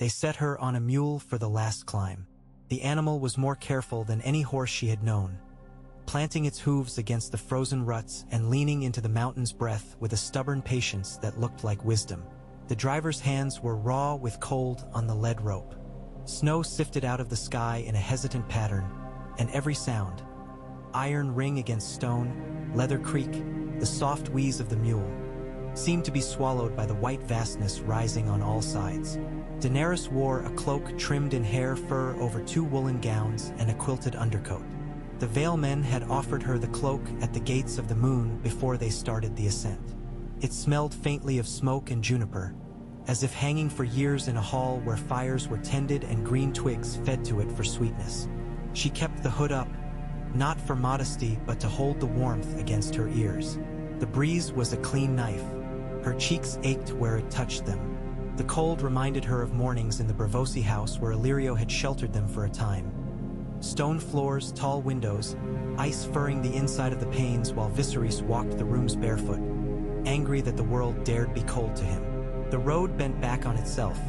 They set her on a mule for the last climb. The animal was more careful than any horse she had known, planting its hooves against the frozen ruts and leaning into the mountain's breath with a stubborn patience that looked like wisdom. The driver's hands were raw with cold on the lead rope. Snow sifted out of the sky in a hesitant pattern, and every sound, iron ring against stone, leather creak, the soft wheeze of the mule, seemed to be swallowed by the white vastness rising on all sides. Daenerys wore a cloak trimmed in hair fur over 2 woolen gowns and a quilted undercoat. The Vale men had offered her the cloak at the gates of the moon before they started the ascent. It smelled faintly of smoke and juniper, as if hanging for years in a hall where fires were tended and green twigs fed to it for sweetness. She kept the hood up, not for modesty but to hold the warmth against her ears. The breeze was a clean knife. Her cheeks ached where it touched them. The cold reminded her of mornings in the Bravosi house where Illyrio had sheltered them for a time. Stone floors, tall windows, ice furring the inside of the panes while Viserys walked the rooms barefoot, angry that the world dared be cold to him. The road bent back on itself,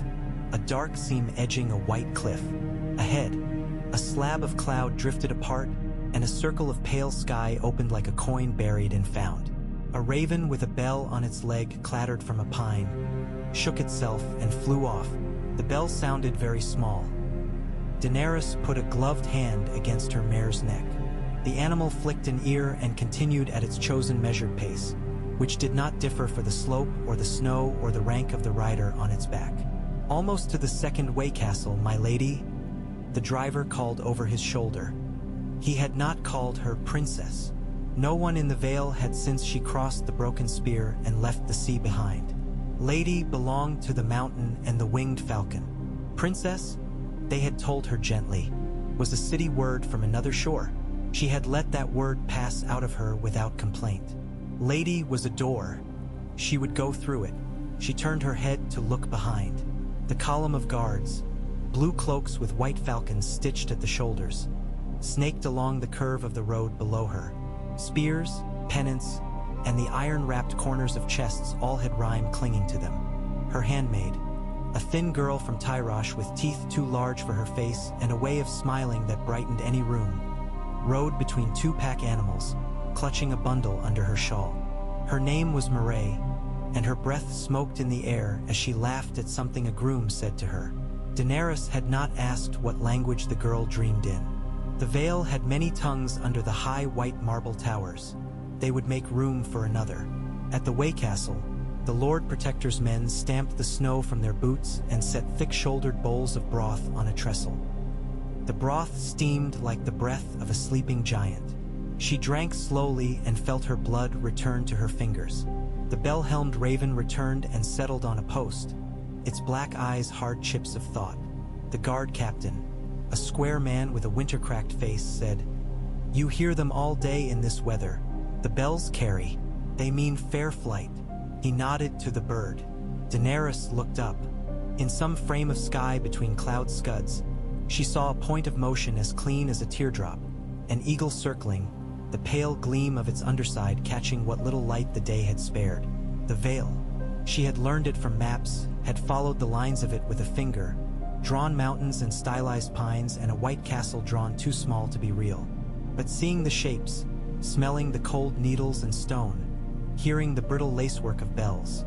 a dark seam edging a white cliff. Ahead, a slab of cloud drifted apart, and a circle of pale sky opened like a coin buried and found. A raven with a bell on its leg clattered from a pine, shook itself and flew off. The bell sounded very small. Daenerys put a gloved hand against her mare's neck. The animal flicked an ear and continued at its chosen measured pace, which did not differ for the slope or the snow or the rank of the rider on its back. Almost to the second way castle, my lady, the driver called over his shoulder. He had not called her princess. No one in the Vale had since she crossed the broken spear and left the sea behind. Lady belonged to the mountain and the winged falcon. Princess, they had told her gently, was a city word from another shore. She had let that word pass out of her without complaint. Lady was a door. She would go through it. She turned her head to look behind. The column of guards, blue cloaks with white falcons stitched at the shoulders, snaked along the curve of the road below her. Spears, pennants, and the iron-wrapped corners of chests all had rime clinging to them. Her handmaid, a thin girl from Tyrosh with teeth too large for her face and a way of smiling that brightened any room, rode between 2 pack animals, clutching a bundle under her shawl. Her name was Marae, and her breath smoked in the air as she laughed at something a groom said to her. Daenerys had not asked what language the girl dreamed in. The Vale had many tongues under the high white marble towers. They would make room for another. At the Way Castle, the Lord Protector's men stamped the snow from their boots and set thick-shouldered bowls of broth on a trestle. The broth steamed like the breath of a sleeping giant. She drank slowly and felt her blood return to her fingers. The bell-helmed raven returned and settled on a post, its black eyes hard chips of thought. The guard captain, a square man with a winter-cracked face, said, "You hear them all day in this weather. The bells carry. They mean fair flight." He nodded to the bird. Daenerys looked up. In some frame of sky between cloud scuds, she saw a point of motion as clean as a teardrop, an eagle circling, the pale gleam of its underside catching what little light the day had spared. The Vale. She had learned it from maps, had followed the lines of it with a finger, drawn mountains and stylized pines and a white castle drawn too small to be real. But seeing the shapes, smelling the cold needles and stone, hearing the brittle lacework of bells,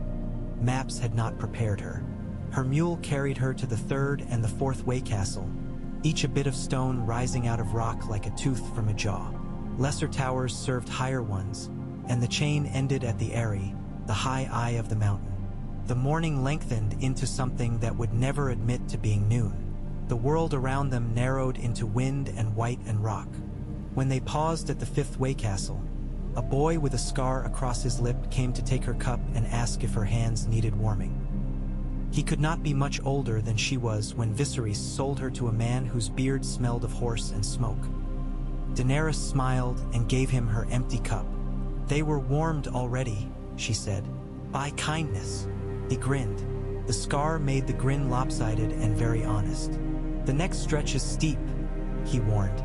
maps had not prepared her. Her mule carried her to the 3rd and the 4th Way Castle, each a bit of stone rising out of rock like a tooth from a jaw. Lesser towers served higher ones, and the chain ended at the Arryn, the high eye of the mountain. The morning lengthened into something that would never admit to being noon. The world around them narrowed into wind and white and rock. When they paused at the 5th Way Castle, a boy with a scar across his lip came to take her cup and ask if her hands needed warming. He could not be much older than she was when Viserys sold her to a man whose beard smelled of horse and smoke. Daenerys smiled and gave him her empty cup. "They were warmed already," she said. "By kindness." He grinned. The scar made the grin lopsided and very honest. "The next stretch is steep," he warned,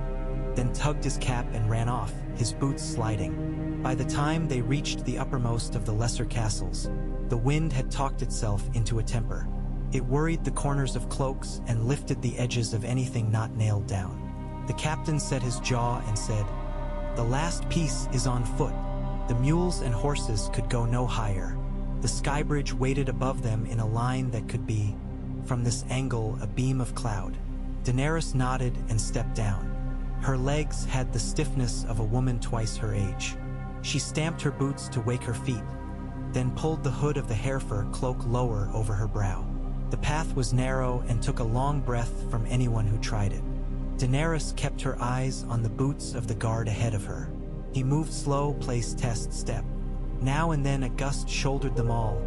then tugged his cap and ran off, his boots sliding. By the time they reached the uppermost of the lesser castles, the wind had talked itself into a temper. It worried the corners of cloaks and lifted the edges of anything not nailed down. The captain set his jaw and said, "The last piece is on foot." The mules and horses could go no higher. The sky bridge waited above them in a line that could be, from this angle, a beam of cloud. Daenerys nodded and stepped down. Her legs had the stiffness of a woman twice her age. She stamped her boots to wake her feet, then pulled the hood of the hair-fur cloak lower over her brow. The path was narrow and took a long breath from anyone who tried it. Daenerys kept her eyes on the boots of the guard ahead of her. He moved slow, place, test, step. Now and then a gust shouldered them all,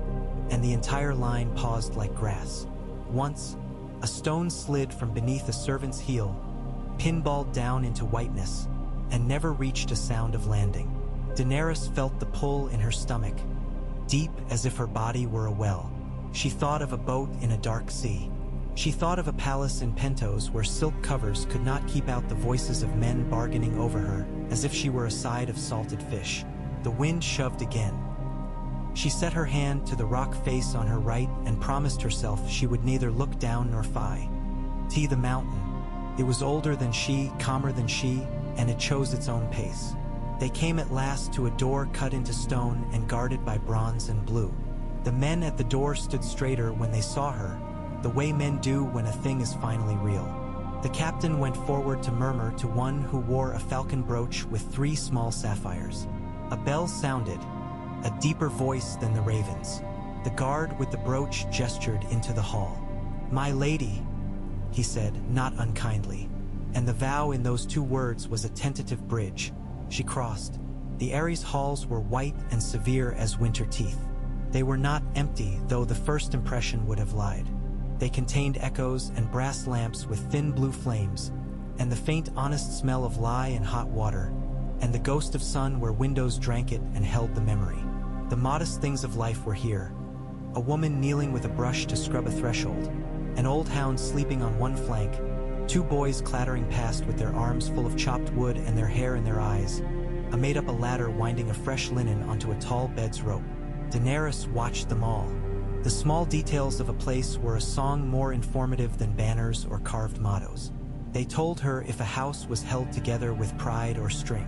and the entire line paused like grass. Once, a stone slid from beneath a servant's heel, pinballed down into whiteness, and never reached a sound of landing. Daenerys felt the pull in her stomach, deep as if her body were a well. She thought of a boat in a dark sea. She thought of a palace in Pentos where silk covers could not keep out the voices of men bargaining over her, as if she were a side of salted fish. The wind shoved again. She set her hand to the rock face on her right and promised herself she would neither look down nor fly. The mountain. It was older than she, calmer than she, and it chose its own pace. They came at last to a door cut into stone and guarded by bronze and blue. The men at the door stood straighter when they saw her, the way men do when a thing is finally real. The captain went forward to murmur to one who wore a falcon brooch with 3 small sapphires. A bell sounded, a deeper voice than the ravens. The guard with the brooch gestured into the hall. "My lady," he said, not unkindly, and the vow in those 2 words was a tentative bridge. She crossed. The Ares halls were white and severe as winter teeth. They were not empty, though the first impression would have lied. They contained echoes and brass lamps with thin blue flames, and the faint honest smell of lye and hot water, and the ghost of sun where windows drank it and held the memory. The modest things of life were here. A woman kneeling with a brush to scrub a threshold, an old hound sleeping on one flank, 2 boys clattering past with their arms full of chopped wood and their hair in their eyes, a made-up ladder winding a fresh linen onto a tall bed's rope. Daenerys watched them all. The small details of a place were a song more informative than banners or carved mottos. They told her if a house was held together with pride or string.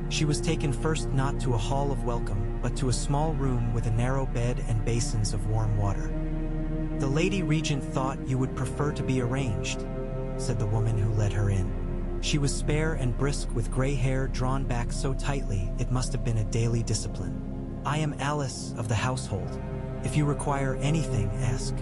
She was taken first not to a hall of welcome, but to a small room with a narrow bed and basins of warm water. "The Lady Regent thought you would prefer to be arranged," said the woman who led her in. She was spare and brisk with gray hair drawn back so tightly it must have been a daily discipline. "I am Alice of the household. If you require anything, ask."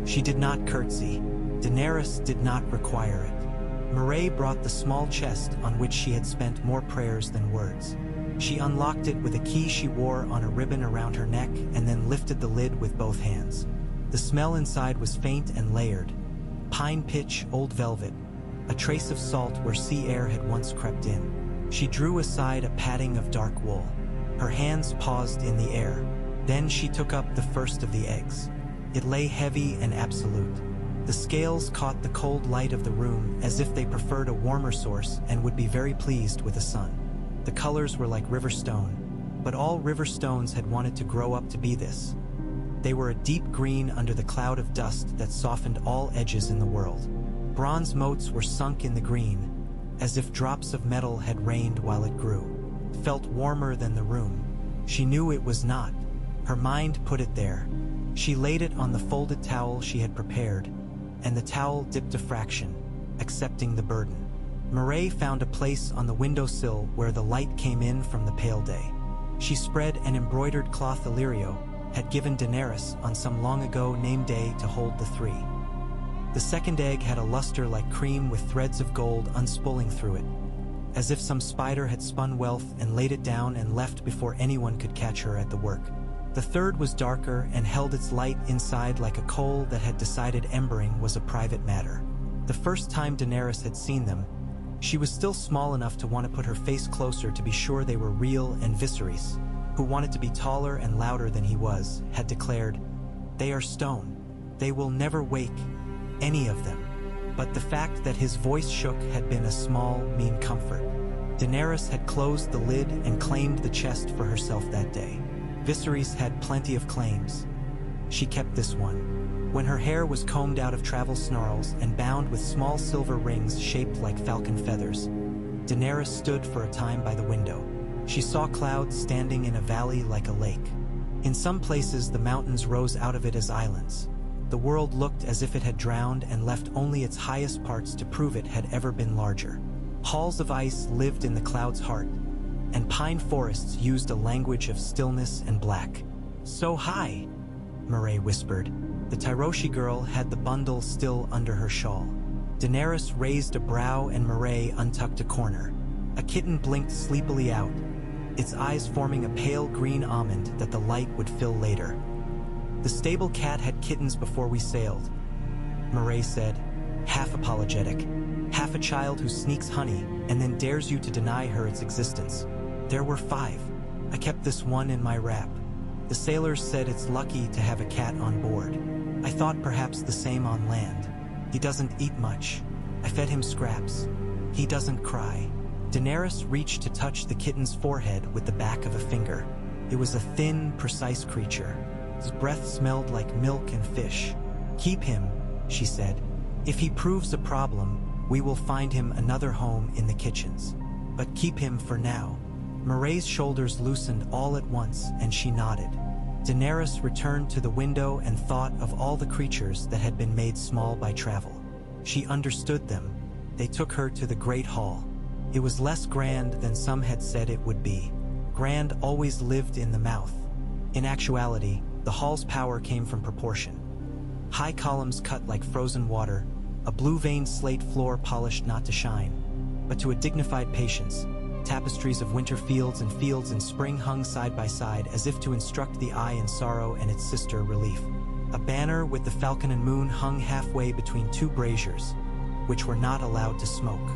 She did not curtsy. Daenerys did not require it. Mirae brought the small chest on which she had spent more prayers than words. She unlocked it with a key she wore on a ribbon around her neck and then lifted the lid with both hands. The smell inside was faint and layered. Pine pitch, old velvet, a trace of salt where sea air had once crept in. She drew aside a padding of dark wool. Her hands paused in the air. Then she took up the first of the eggs. It lay heavy and absolute. The scales caught the cold light of the room as if they preferred a warmer source and would be very pleased with the sun. The colors were like river stone, but all river stones had wanted to grow up to be this. They were a deep green under the cloud of dust that softened all edges in the world. Bronze motes were sunk in the green, as if drops of metal had rained while it grew. Felt warmer than the room. She knew it was not. Her mind put it there. She laid it on the folded towel she had prepared, and the towel dipped a fraction, accepting the burden. Mirae found a place on the windowsill where the light came in from the pale day. She spread an embroidered cloth Illyrio had given Daenerys on some long ago named day to hold the 3. The second egg had a luster like cream with threads of gold unspooling through it, as if some spider had spun wealth and laid it down and left before anyone could catch her at the work. The third was darker and held its light inside like a coal that had decided embering was a private matter. The first time Daenerys had seen them, she was still small enough to want to put her face closer to be sure they were real, and Viserys, who wanted to be taller and louder than he was, had declared, "They are stone. They will never wake, any of them." But the fact that his voice shook had been a small, mean comfort. Daenerys had closed the lid and claimed the chest for herself that day. Viserys had plenty of claims. She kept this one. when her hair was combed out of travel snarls and bound with small silver rings shaped like falcon feathers. Daenerys stood for a time by the window. She saw clouds standing in a valley like a lake. In some places, the mountains rose out of it as islands. The world looked as if it had drowned and left only its highest parts to prove it had ever been larger. Halls of ice lived in the cloud's heart, and pine forests used a language of stillness and black. "So high," Marae whispered. The Tyroshi girl had the bundle still under her shawl. Daenerys raised a brow and Marae untucked a corner. A kitten blinked sleepily out, its eyes forming a pale green almond that the light would fill later. "The stable cat had kittens before we sailed," Marae said, half apologetic, half a child who sneaks honey and then dares you to deny her its existence. "There were 5. I kept this one in my wrap. The sailors said it's lucky to have a cat on board. I thought perhaps the same on land. He doesn't eat much. I fed him scraps. He doesn't cry." Daenerys reached to touch the kitten's forehead with the back of a finger. It was a thin, precise creature. His breath smelled like milk and fish. "Keep him," she said. "If he proves a problem, we will find him another home in the kitchens. But keep him for now." Marae's shoulders loosened all at once, and she nodded. Daenerys returned to the window and thought of all the creatures that had been made small by travel. She understood them. They took her to the Great Hall. It was less grand than some had said it would be. Grand always lived in the mouth. In actuality, the hall's power came from proportion. High columns cut like frozen water, a blue-veined slate floor polished not to shine, but to a dignified patience. Tapestries of winter fields in spring hung side by side as if to instruct the eye in sorrow and its sister relief. A banner with the falcon and moon hung halfway between 2 braziers, which were not allowed to smoke.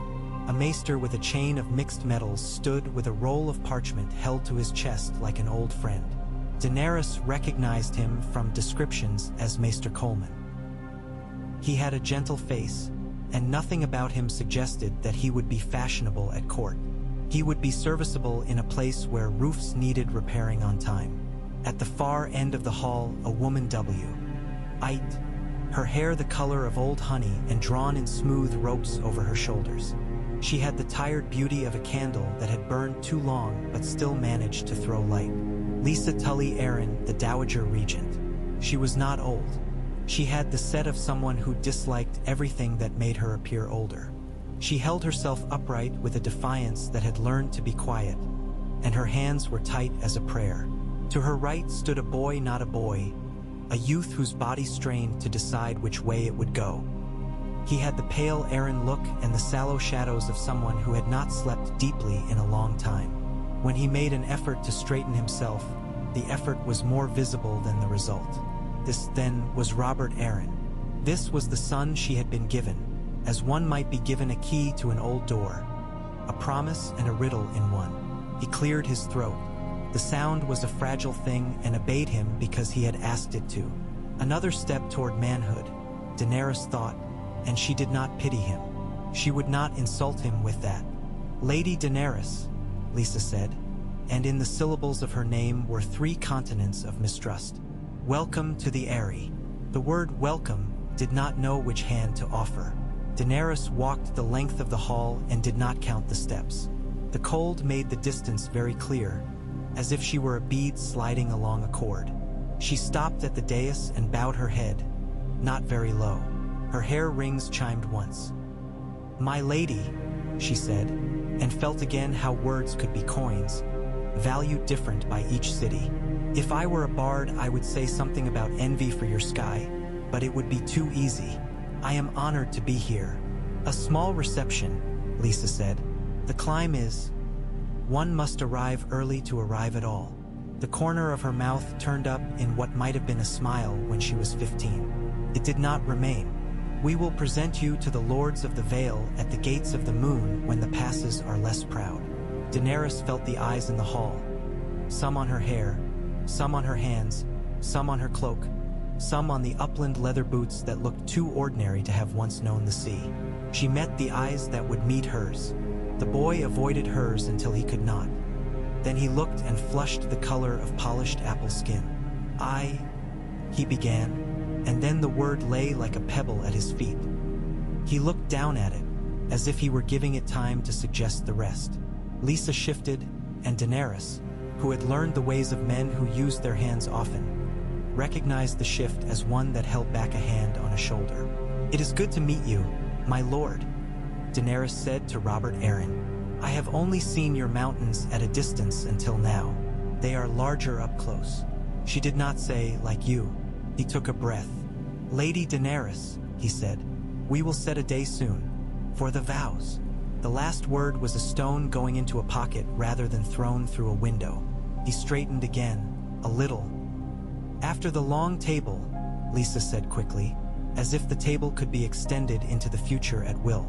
A maester with a chain of mixed metals stood with a roll of parchment held to his chest like an old friend. Daenerys recognized him from descriptions as Maester Coleman. He had a gentle face, and nothing about him suggested that he would be fashionable at court. He would be serviceable in a place where roofs needed repairing on time. At the far end of the hall, a woman white, her hair the color of old honey and drawn in smooth ropes over her shoulders. She had the tired beauty of a candle that had burned too long but still managed to throw light. Lisa Tully Arryn, the Dowager Regent. She was not old. She had the set of someone who disliked everything that made her appear older. She held herself upright with a defiance that had learned to be quiet, and her hands were tight as a prayer. To her right stood a boy not a boy, a youth whose body strained to decide which way it would go. He had the pale Arryn look and the sallow shadows of someone who had not slept deeply in a long time. When he made an effort to straighten himself, the effort was more visible than the result. This, then, was Robert Arryn. This was the son she had been given, as one might be given a key to an old door, a promise and a riddle in one. He cleared his throat. The sound was a fragile thing and obeyed him because he had asked it to. Another step toward manhood, Daenerys thought, and she did not pity him. She would not insult him with that. "Lady Daenerys," Lisa said, and in the syllables of her name were 3 continents of mistrust. "Welcome to the Eyrie." The word welcome did not know which hand to offer. Daenerys walked the length of the hall and did not count the steps. The cold made the distance very clear, as if she were a bead sliding along a cord. She stopped at the dais and bowed her head, not very low. Her hair rings chimed once. "My lady," she said, and felt again how words could be coins, valued different by each city. "If I were a bard, I would say something about envy for your sky, but it would be too easy. I am honored to be here." "A small reception," Lisa said. "The climb is, one must arrive early to arrive at all." The corner of her mouth turned up in what might have been a smile when she was 15. It did not remain. "We will present you to the lords of the Vale at the gates of the moon when the passes are less proud." Daenerys felt the eyes in the hall, some on her hair, some on her hands, some on her cloak, some on the upland leather boots that looked too ordinary to have once known the sea. She met the eyes that would meet hers. The boy avoided hers until he could not. Then he looked and flushed the color of polished apple skin. He began. and then the word lay like a pebble at his feet. He looked down at it, as if he were giving it time to suggest the rest. Lysa shifted, and Daenerys, who had learned the ways of men who used their hands often, recognized the shift as one that held back a hand on a shoulder. "It is good to meet you, my lord," Daenerys said to Robert Arryn. "I have only seen your mountains at a distance until now. They are larger up close." She did not say, "like you." He took a breath. "Lady Daenerys," he said, "we will set a day soon. For the vows." The last word was a stone going into a pocket rather than thrown through a window. He straightened again, a little. "After the long table," Lysa said quickly, as if the table could be extended into the future at will,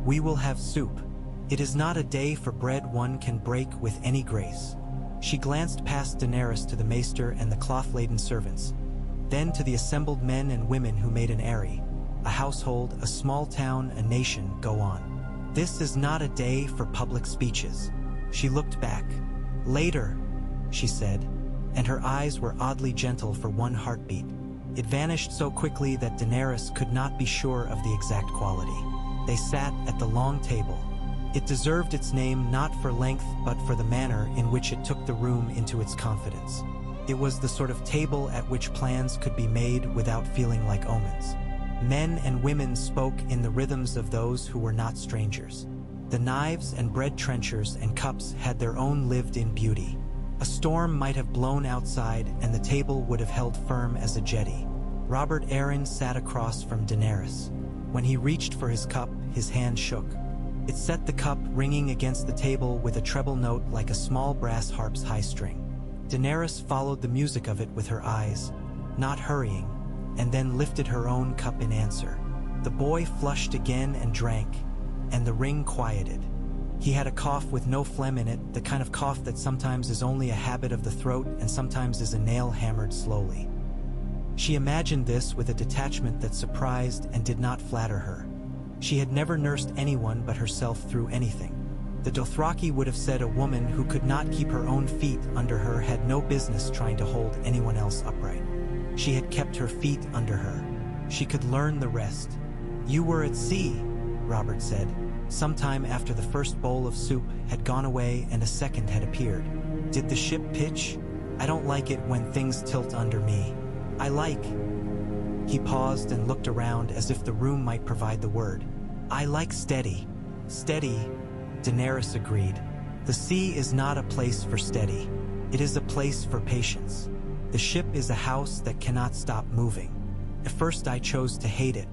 "we will have soup. It is not a day for bread one can break with any grace." She glanced past Daenerys to the maester and the cloth-laden servants, then to the assembled men and women who made an Arryn, a household, a small town, a nation, go on. "This is not a day for public speeches." She looked back. "Later," she said, and her eyes were oddly gentle for one heartbeat. It vanished so quickly that Daenerys could not be sure of the exact quality. They sat at the long table. It deserved its name not for length but for the manner in which it took the room into its confidence. It was the sort of table at which plans could be made without feeling like omens. Men and women spoke in the rhythms of those who were not strangers. The knives and bread trenchers and cups had their own lived-in beauty. A storm might have blown outside and the table would have held firm as a jetty. Robert Arryn sat across from Daenerys. When he reached for his cup, his hand shook. It set the cup ringing against the table with a treble note like a small brass harp's high string. Daenerys followed the music of it with her eyes, not hurrying, and then lifted her own cup in answer. The boy flushed again and drank, and the ring quieted. He had a cough with no phlegm in it, the kind of cough that sometimes is only a habit of the throat and sometimes is a nail hammered slowly. She imagined this with a detachment that surprised and did not flatter her. She had never nursed anyone but herself through anything. The Dothraki would have said a woman who could not keep her own feet under her had no business trying to hold anyone else upright. She had kept her feet under her. She could learn the rest. "You were at sea," Robert said, sometime after the first bowl of soup had gone away and a second had appeared. "Did the ship pitch? I don't like it when things tilt under me. I like..." He paused and looked around as if the room might provide the word. "I like steady." "Steady," Daenerys agreed. "The sea is not a place for steady. It is a place for patience. The ship is a house that cannot stop moving. At first I chose to hate it.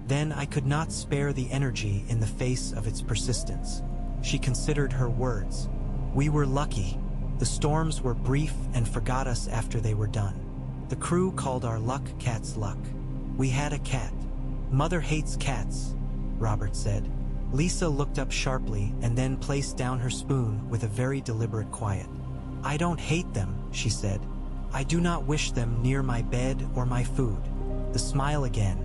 Then I could not spare the energy in the face of its persistence." She considered her words. "We were lucky. The storms were brief and forgot us after they were done. The crew called our luck cat's luck. We had a cat." "Mother hates cats," Robert said. Lysa looked up sharply and then placed down her spoon with a very deliberate quiet. "I don't hate them," she said. "I do not wish them near my bed or my food." The smile again.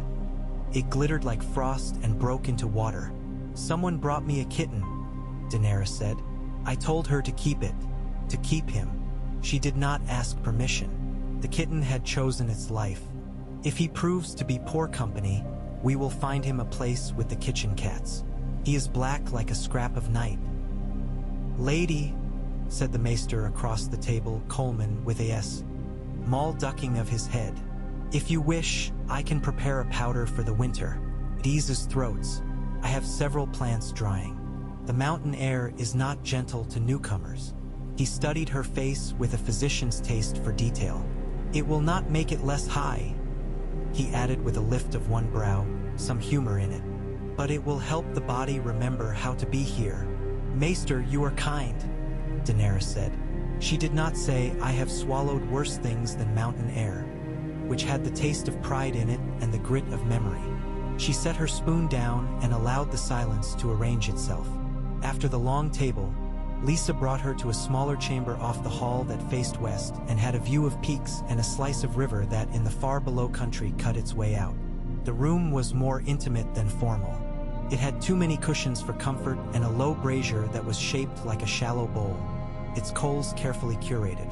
It glittered like frost and broke into water. "Someone brought me a kitten," Daenerys said. "I told her to keep it, to keep him. She did not ask permission. The kitten had chosen its life. If he proves to be poor company, we will find him a place with the kitchen cats. He is black like a scrap of night." "Lady," said the maester across the table, Coleman with a S, Maul ducking of his head. "If you wish, I can prepare a powder for the winter. It eases throats. I have several plants drying. The mountain air is not gentle to newcomers." He studied her face with a physician's taste for detail. "It will not make it less high," he added with a lift of one brow, some humor in it. "But it will help the body remember how to be here." "Maester, you are kind," Daenerys said. She did not say, "I have swallowed worse things than mountain air," which had the taste of pride in it and the grit of memory. She set her spoon down and allowed the silence to arrange itself. After the long table, Lysa brought her to a smaller chamber off the hall that faced west and had a view of peaks and a slice of river that in the far below country cut its way out. The room was more intimate than formal. It had too many cushions for comfort and a low brazier that was shaped like a shallow bowl, its coals carefully curated.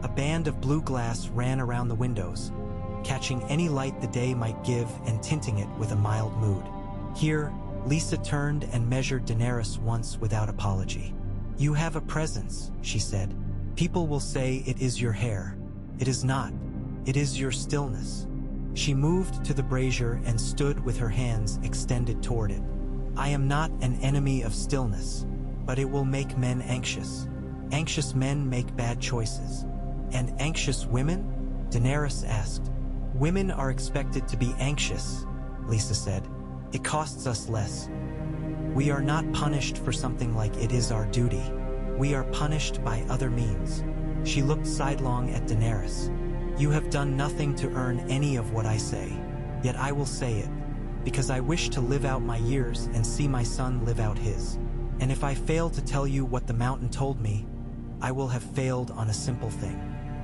A band of blue glass ran around the windows, catching any light the day might give and tinting it with a mild mood. Here, Lisa turned and measured Daenerys once without apology. "You have a presence," she said. "People will say it is your hair. It is not. It is your stillness." She moved to the brazier and stood with her hands extended toward it. "I am not an enemy of stillness, but it will make men anxious. Anxious men make bad choices." "And anxious women?" Daenerys asked. "Women are expected to be anxious," Lisa said. "It costs us less. We are not punished for something like it is our duty. We are punished by other means." She looked sidelong at Daenerys. "You have done nothing to earn any of what I say, yet I will say it, because I wish to live out my years and see my son live out his. And if I fail to tell you what the mountain told me, I will have failed on a simple thing."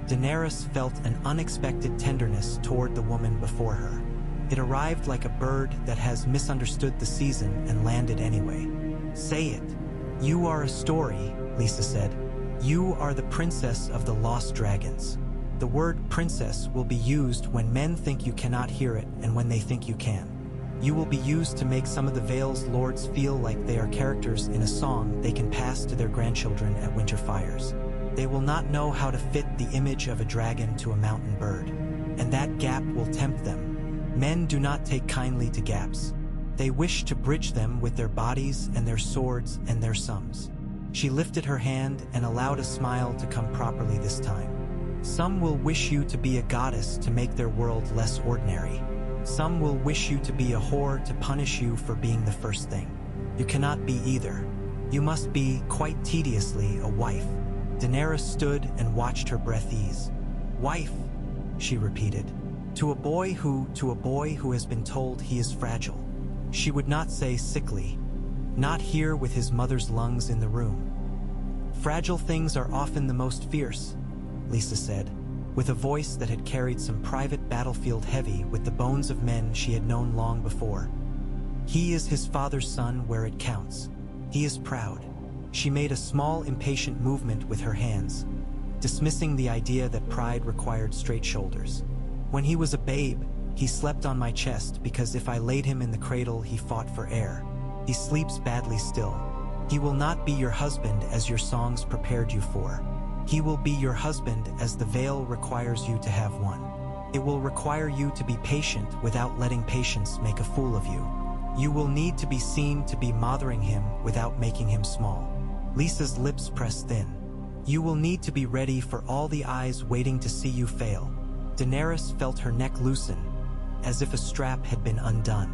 Daenerys felt an unexpected tenderness toward the woman before her. It arrived like a bird that has misunderstood the season and landed anyway. "Say it. You are a story," Lisa said. "You are the princess of the lost dragons." The word princess will be used when men think you cannot hear it and when they think you can. You will be used to make some of the Vale's lords feel like they are characters in a song they can pass to their grandchildren at winter fires. They will not know how to fit the image of a dragon to a mountain bird, and that gap will tempt them. Men do not take kindly to gaps. They wish to bridge them with their bodies and their swords and their sums. She lifted her hand and allowed a smile to come properly this time. "Some will wish you to be a goddess to make their world less ordinary. Some will wish you to be a whore to punish you for being the first thing. You cannot be either. You must be, quite tediously, a wife." Daenerys stood and watched her breath ease. "Wife," she repeated. To a boy who has been told he is fragile. She would not say sickly. Not here with his mother's lungs in the room. "Fragile things are often the most fierce," Lisa said, with a voice that had carried some private battlefield heavy with the bones of men she had known long before. "He is his father's son where it counts. He is proud." She made a small impatient movement with her hands, dismissing the idea that pride required straight shoulders. "When he was a babe, he slept on my chest because if I laid him in the cradle he fought for air. He sleeps badly still. He will not be your husband as your songs prepared you for. He will be your husband as the Vale requires you to have one. It will require you to be patient without letting patience make a fool of you. You will need to be seen to be mothering him without making him small." Lisa's lips pressed thin. "You will need to be ready for all the eyes waiting to see you fail." Daenerys felt her neck loosen, as if a strap had been undone.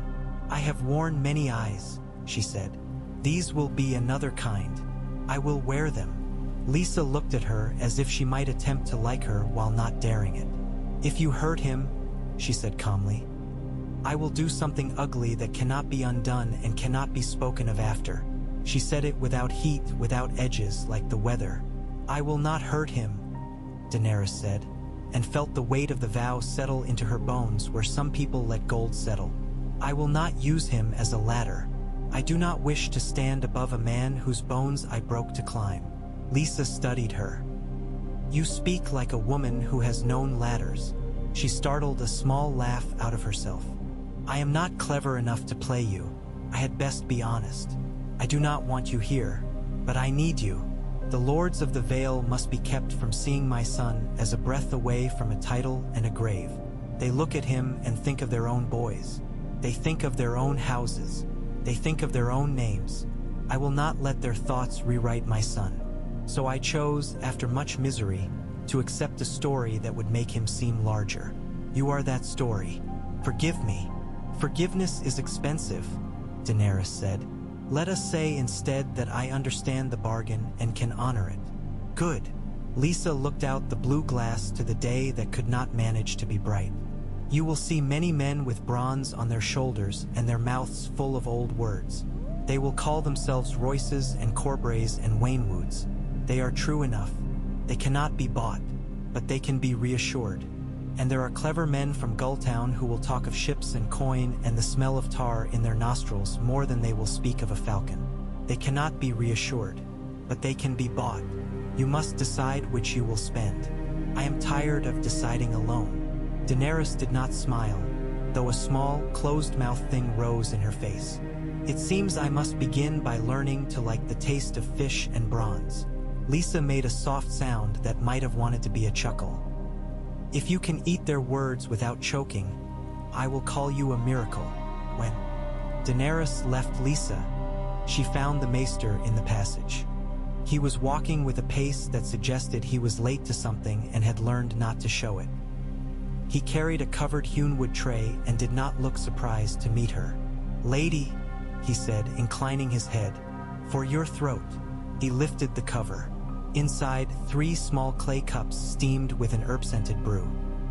"I have worn many eyes," she said. "These will be another kind. I will wear them." Lisa looked at her as if she might attempt to like her while not daring it. "If you hurt him," she said calmly, "I will do something ugly that cannot be undone and cannot be spoken of after." She said it without heat, without edges, like the weather. "I will not hurt him," Daenerys said, and felt the weight of the vow settle into her bones where some people let gold settle. "I will not use him as a ladder. I do not wish to stand above a man whose bones I broke to climb." Lisa studied her. "You speak like a woman who has known ladders." She startled a small laugh out of herself. "I am not clever enough to play you. I had best be honest. I do not want you here, but I need you. The lords of the Vale must be kept from seeing my son as a breath away from a title and a grave. They look at him and think of their own boys. They think of their own houses. They think of their own names. I will not let their thoughts rewrite my son. So I chose, after much misery, to accept a story that would make him seem larger. You are that story. Forgive me." "Forgiveness is expensive," Daenerys said. "Let us say instead that I understand the bargain and can honor it." "Good." Lisa looked out the blue glass to the day that could not manage to be bright. "You will see many men with bronze on their shoulders and their mouths full of old words. They will call themselves Royces and Corbrays and Waynwoods. They are true enough. They cannot be bought, but they can be reassured. And there are clever men from Gulltown who will talk of ships and coin and the smell of tar in their nostrils more than they will speak of a falcon. They cannot be reassured, but they can be bought. You must decide which you will spend. I am tired of deciding alone." Daenerys did not smile, though a small, closed-mouthed thing rose in her face. "It seems I must begin by learning to like the taste of fish and bronze." Lisa made a soft sound that might have wanted to be a chuckle. "If you can eat their words without choking, I will call you a miracle." When Daenerys left Lisa, she found the maester in the passage. He was walking with a pace that suggested he was late to something and had learned not to show it. He carried a covered hewn-wood tray and did not look surprised to meet her. "Lady," he said, inclining his head, "for your throat." He lifted the cover. Inside, 3 small clay cups steamed with an herb-scented brew.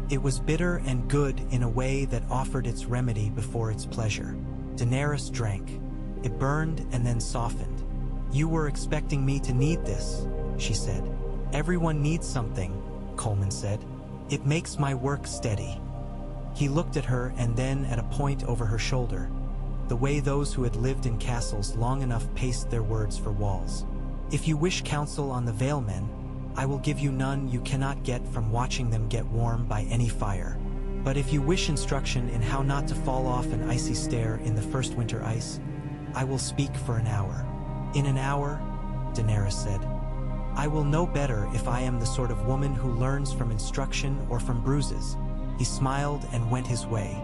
It was bitter and good in a way that offered its remedy before its pleasure. Daenerys drank. It burned and then softened. "You were expecting me to need this," she said. "Everyone needs something," Coleman said. "It makes my work steady." He looked at her and then at a point over her shoulder, the way those who had lived in castles long enough paced their words for walls. "If you wish counsel on the Vale men, I will give you none you cannot get from watching them get warm by any fire. But if you wish instruction in how not to fall off an icy stair in the first winter ice, I will speak for an hour." "In an hour," Daenerys said, "I will know better if I am the sort of woman who learns from instruction or from bruises." He smiled and went his way.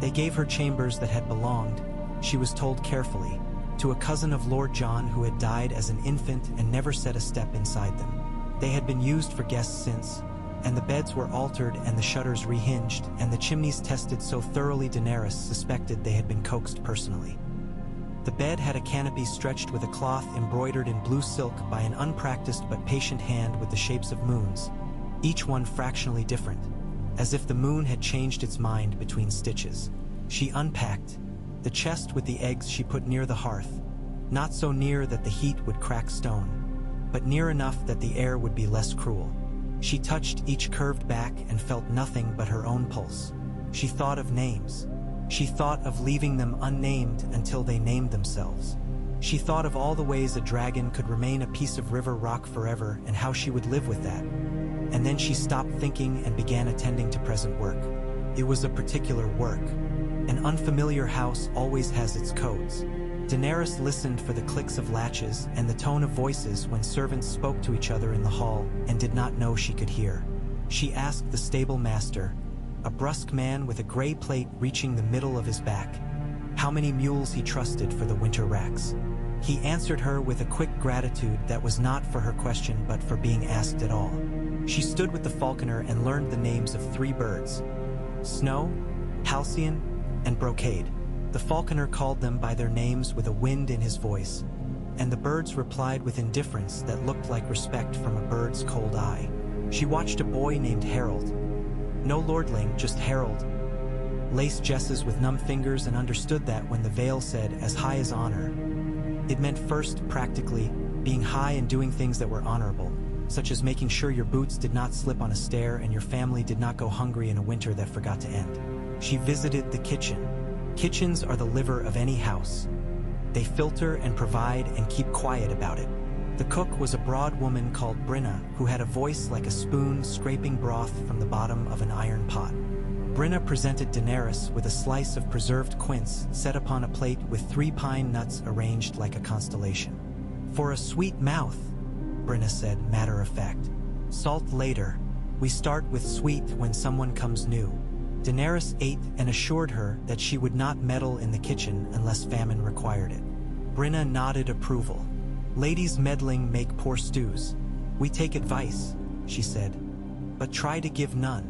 They gave her chambers that had belonged, she was told carefully, to a cousin of Lord John who had died as an infant and never set a step inside them. They had been used for guests since, and the beds were altered and the shutters rehinged and the chimneys tested so thoroughly Daenerys suspected they had been coaxed personally. The bed had a canopy stretched with a cloth embroidered in blue silk by an unpracticed but patient hand with the shapes of moons, each one fractionally different, as if the moon had changed its mind between stitches. She unpacked. The chest with the eggs she put near the hearth, not so near that the heat would crack stone, but near enough that the air would be less cruel. She touched each curved back and felt nothing but her own pulse. She thought of names. She thought of leaving them unnamed until they named themselves. She thought of all the ways a dragon could remain a piece of river rock forever and how she would live with that. And then she stopped thinking and began attending to present work. It was a particular work. An unfamiliar house always has its codes. Daenerys listened for the clicks of latches and the tone of voices when servants spoke to each other in the hall and did not know she could hear. She asked the stable master, a brusque man with a gray plate reaching the middle of his back, how many mules he trusted for the winter racks. He answered her with a quick gratitude that was not for her question but for being asked at all. She stood with the falconer and learned the names of 3 birds: Snow, Halcyon, and Brocade. The falconer called them by their names with a wind in his voice, and the birds replied with indifference that looked like respect from a bird's cold eye. She watched a boy named Harold. No lordling, just Harold. Laced jesses with numb fingers and understood that when the Vale said, "as high as honor," it meant first, practically, being high and doing things that were honorable, such as making sure your boots did not slip on a stair and your family did not go hungry in a winter that forgot to end. She visited the kitchen. Kitchens are the liver of any house. They filter and provide and keep quiet about it. The cook was a broad woman called Brenna, who had a voice like a spoon scraping broth from the bottom of an iron pot. Brenna presented Daenerys with a slice of preserved quince set upon a plate with 3 pine nuts arranged like a constellation. "For a sweet mouth," Brenna said, matter of fact. "Salt later. We start with sweet when someone comes new." Daenerys ate and assured her that she would not meddle in the kitchen unless famine required it. Brenna nodded approval. "Ladies meddling make poor stews. We take advice," she said, "but try to give none."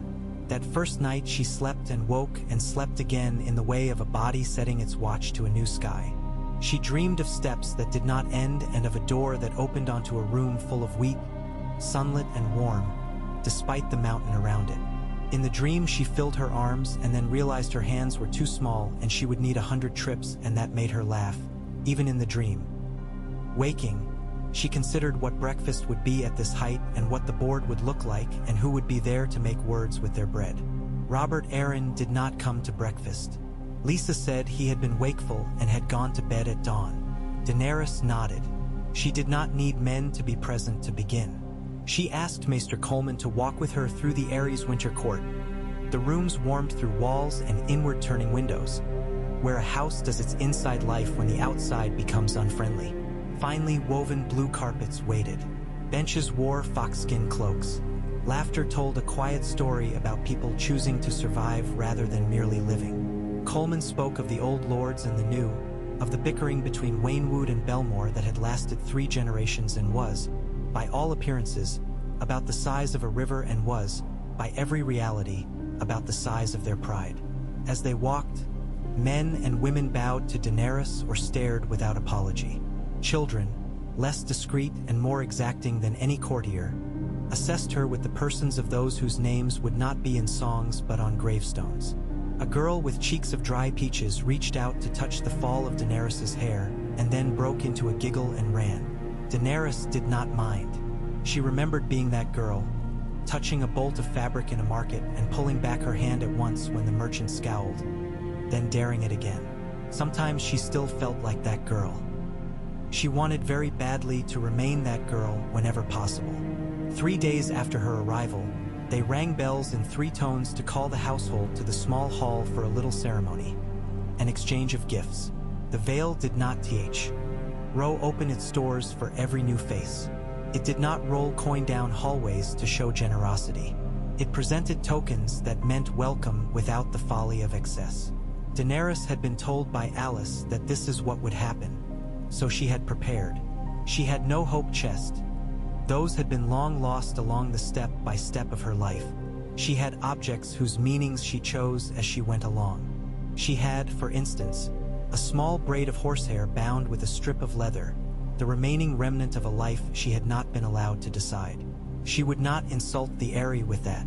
That first night she slept and woke and slept again in the way of a body setting its watch to a new sky. She dreamed of steps that did not end and of a door that opened onto a room full of wheat, sunlit and warm, despite the mountain around it. In the dream she filled her arms and then realized her hands were too small and she would need 100 trips, and that made her laugh, even in the dream. Waking, she considered what breakfast would be at this height and what the board would look like and who would be there to make words with their bread. Robert Arryn did not come to breakfast. Lisa said he had been wakeful and had gone to bed at dawn. Daenerys nodded. She did not need men to be present to begin. She asked Maester Coleman to walk with her through the Ares winter court. The rooms warmed through walls and inward-turning windows, where a house does its inside life when the outside becomes unfriendly. Finely woven blue carpets waited. Benches wore foxskin cloaks. Laughter told a quiet story about people choosing to survive rather than merely living. Coleman spoke of the old lords and the new, of the bickering between Waynwood and Belmore that had lasted 3 generations and was, by all appearances, about the size of a river and was, by every reality, about the size of their pride. As they walked, men and women bowed to Daenerys or stared without apology. Children, less discreet and more exacting than any courtier, assessed her with the persons of those whose names would not be in songs but on gravestones. A girl with cheeks of dry peaches reached out to touch the fall of Daenerys's hair and then broke into a giggle and ran. Daenerys did not mind. She remembered being that girl, touching a bolt of fabric in a market and pulling back her hand at once when the merchant scowled, then daring it again. Sometimes she still felt like that girl. She wanted very badly to remain that girl whenever possible. 3 days after her arrival, they rang bells in 3 tones to call the household to the small hall for a little ceremony, an exchange of gifts. The Vale did not row open its doors for every new face. It did not roll coin down hallways to show generosity. It presented tokens that meant welcome without the folly of excess. Daenerys had been told by Alice that this is what would happen, so she had prepared. She had no hope chest. Those had been long lost along the step by step of her life. She had objects whose meanings she chose as she went along. She had, for instance, a small braid of horsehair bound with a strip of leather, the remaining remnant of a life she had not been allowed to decide. She would not insult the Arryn with that.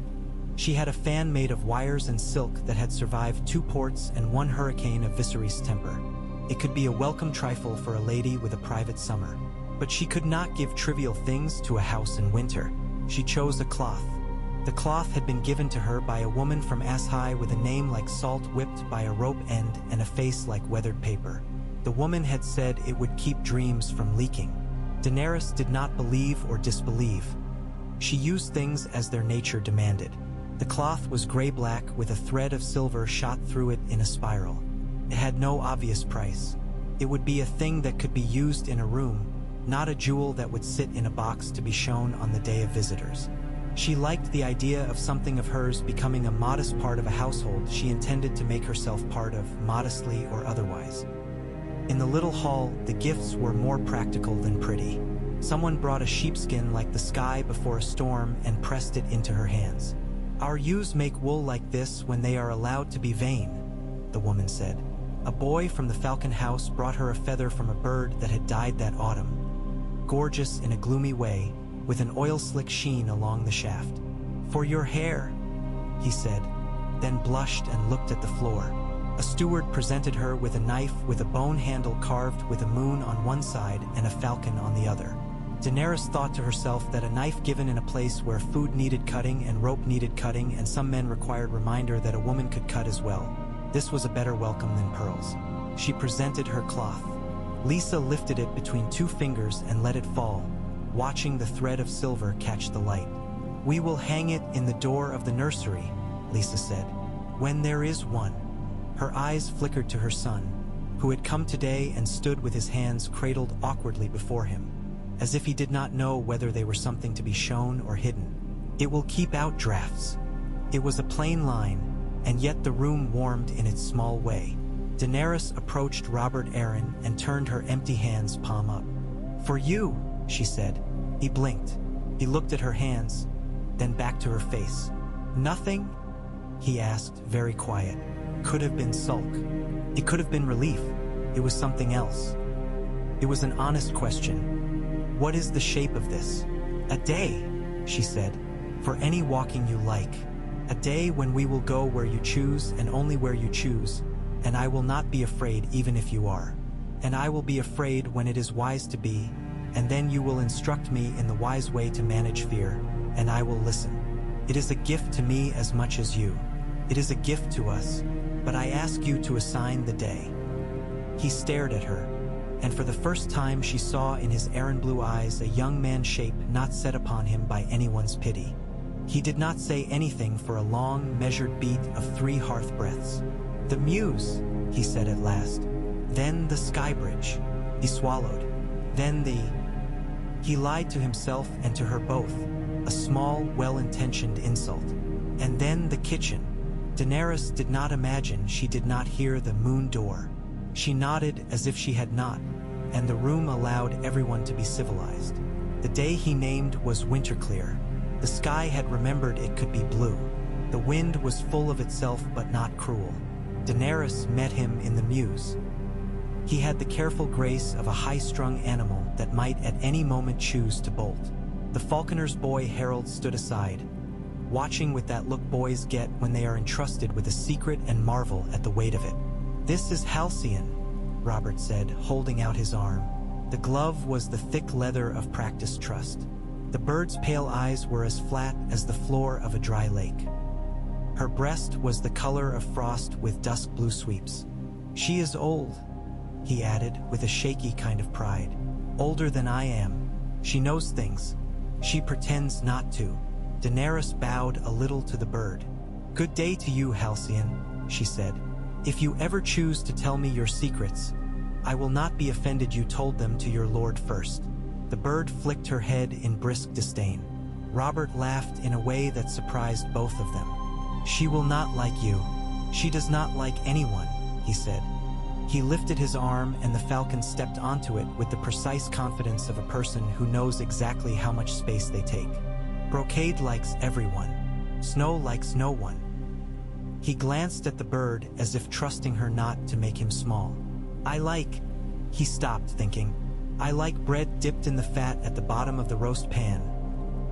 She had a fan made of wires and silk that had survived 2 ports and 1 hurricane of Viserys temper. It could be a welcome trifle for a lady with a private summer. But she could not give trivial things to a house in winter. She chose a cloth. The cloth had been given to her by a woman from Ashai with a name like salt whipped by a rope end and a face like weathered paper. The woman had said it would keep dreams from leaking. Daenerys did not believe or disbelieve. She used things as their nature demanded. The cloth was gray-black with a thread of silver shot through it in a spiral. It had no obvious price. It would be a thing that could be used in a room, not a jewel that would sit in a box to be shown on the day of visitors. She liked the idea of something of hers becoming a modest part of a household she intended to make herself part of, modestly or otherwise. In the little hall, the gifts were more practical than pretty. Someone brought a sheepskin like the sky before a storm and pressed it into her hands. "Our ewes make wool like this when they are allowed to be vain," the woman said. A boy from the Falcon House brought her a feather from a bird that had died that autumn, gorgeous in a gloomy way, with an oil-slick sheen along the shaft. "For your hair," he said, then blushed and looked at the floor. A steward presented her with a knife with a bone handle carved with a moon on one side and a falcon on the other. Daenerys thought to herself that a knife given in a place where food needed cutting and rope needed cutting and some men required reminder that a woman could cut as well. This was a better welcome than pearls. She presented her cloth. Lisa lifted it between 2 fingers and let it fall, watching the thread of silver catch the light. "We will hang it in the door of the nursery," Lisa said, "when there is one." Her eyes flickered to her son, who had come today and stood with his hands cradled awkwardly before him, as if he did not know whether they were something to be shown or hidden. "It will keep out drafts." It was a plain line, and yet the room warmed in its small way. Daenerys approached Robert Arryn and turned her empty hands palm up. "For you," she said. He blinked. He looked at her hands, then back to her face. "Nothing?" he asked, very quiet. Could have been sulk. It could have been relief. It was something else. It was an honest question. "What is the shape of this?" "A day," she said, "for any walking you like. A day when we will go where you choose and only where you choose, and I will not be afraid even if you are. And I will be afraid when it is wise to be, and then you will instruct me in the wise way to manage fear, and I will listen. It is a gift to me as much as you. It is a gift to us, but I ask you to assign the day." He stared at her, and for the first time she saw in his Arryn blue eyes a young man shape not set upon him by anyone's pity. He did not say anything for a long, measured beat of 3 hearth breaths. "The Muse," he said at last. "Then the Sky Bridge." He swallowed. "Then the—" He lied to himself and to her both, a small, well-intentioned insult. "And then the kitchen." Daenerys did not imagine she did not hear the moon door. She nodded as if she had not, and the room allowed everyone to be civilized. The day he named was winterclear. The sky had remembered it could be blue. The wind was full of itself but not cruel. Daenerys met him in the Muse. He had the careful grace of a high-strung animal that might at any moment choose to bolt. The falconer's boy Harold stood aside, watching with that look boys get when they are entrusted with a secret and marvel at the weight of it. "This is Halcyon," Robert said, holding out his arm. The glove was the thick leather of practiced trust. The bird's pale eyes were as flat as the floor of a dry lake. Her breast was the color of frost with dusk blue sweeps. "She is old," he added with a shaky kind of pride. "Older than I am. She knows things. She pretends not to." Daenerys bowed a little to the bird. "Good day to you, Halcyon," she said. "If you ever choose to tell me your secrets, I will not be offended you told them to your lord first." The bird flicked her head in brisk disdain. Robert laughed in a way that surprised both of them. "She will not like you. She does not like anyone," he said. He lifted his arm and the falcon stepped onto it with the precise confidence of a person who knows exactly how much space they take. "Brocade likes everyone. Snow likes no one." He glanced at the bird as if trusting her not to make him small. He stopped, thinking. "I like bread dipped in the fat at the bottom of the roast pan,"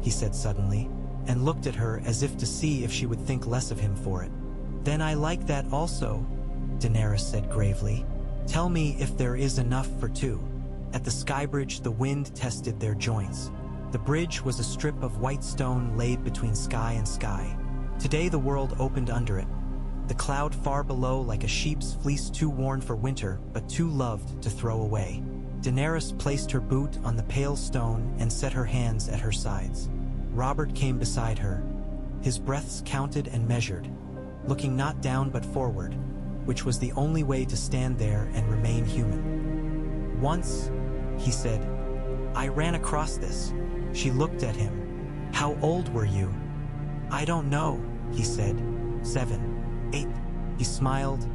he said suddenly, and looked at her as if to see if she would think less of him for it. "Then I like that also," Daenerys said gravely. "Tell me if there is enough for 2. At the Skybridge, the wind tested their joints. The bridge was a strip of white stone laid between sky and sky. Today the world opened under it. The cloud far below like a sheep's fleece too worn for winter, but too loved to throw away." Daenerys placed her boot on the pale stone and set her hands at her sides. Robert came beside her, his breaths counted and measured, looking not down but forward, which was the only way to stand there and remain human. "Once," he said, "I ran across this." She looked at him. "How old were you?" "I don't know," he said. 7, 8. He smiled,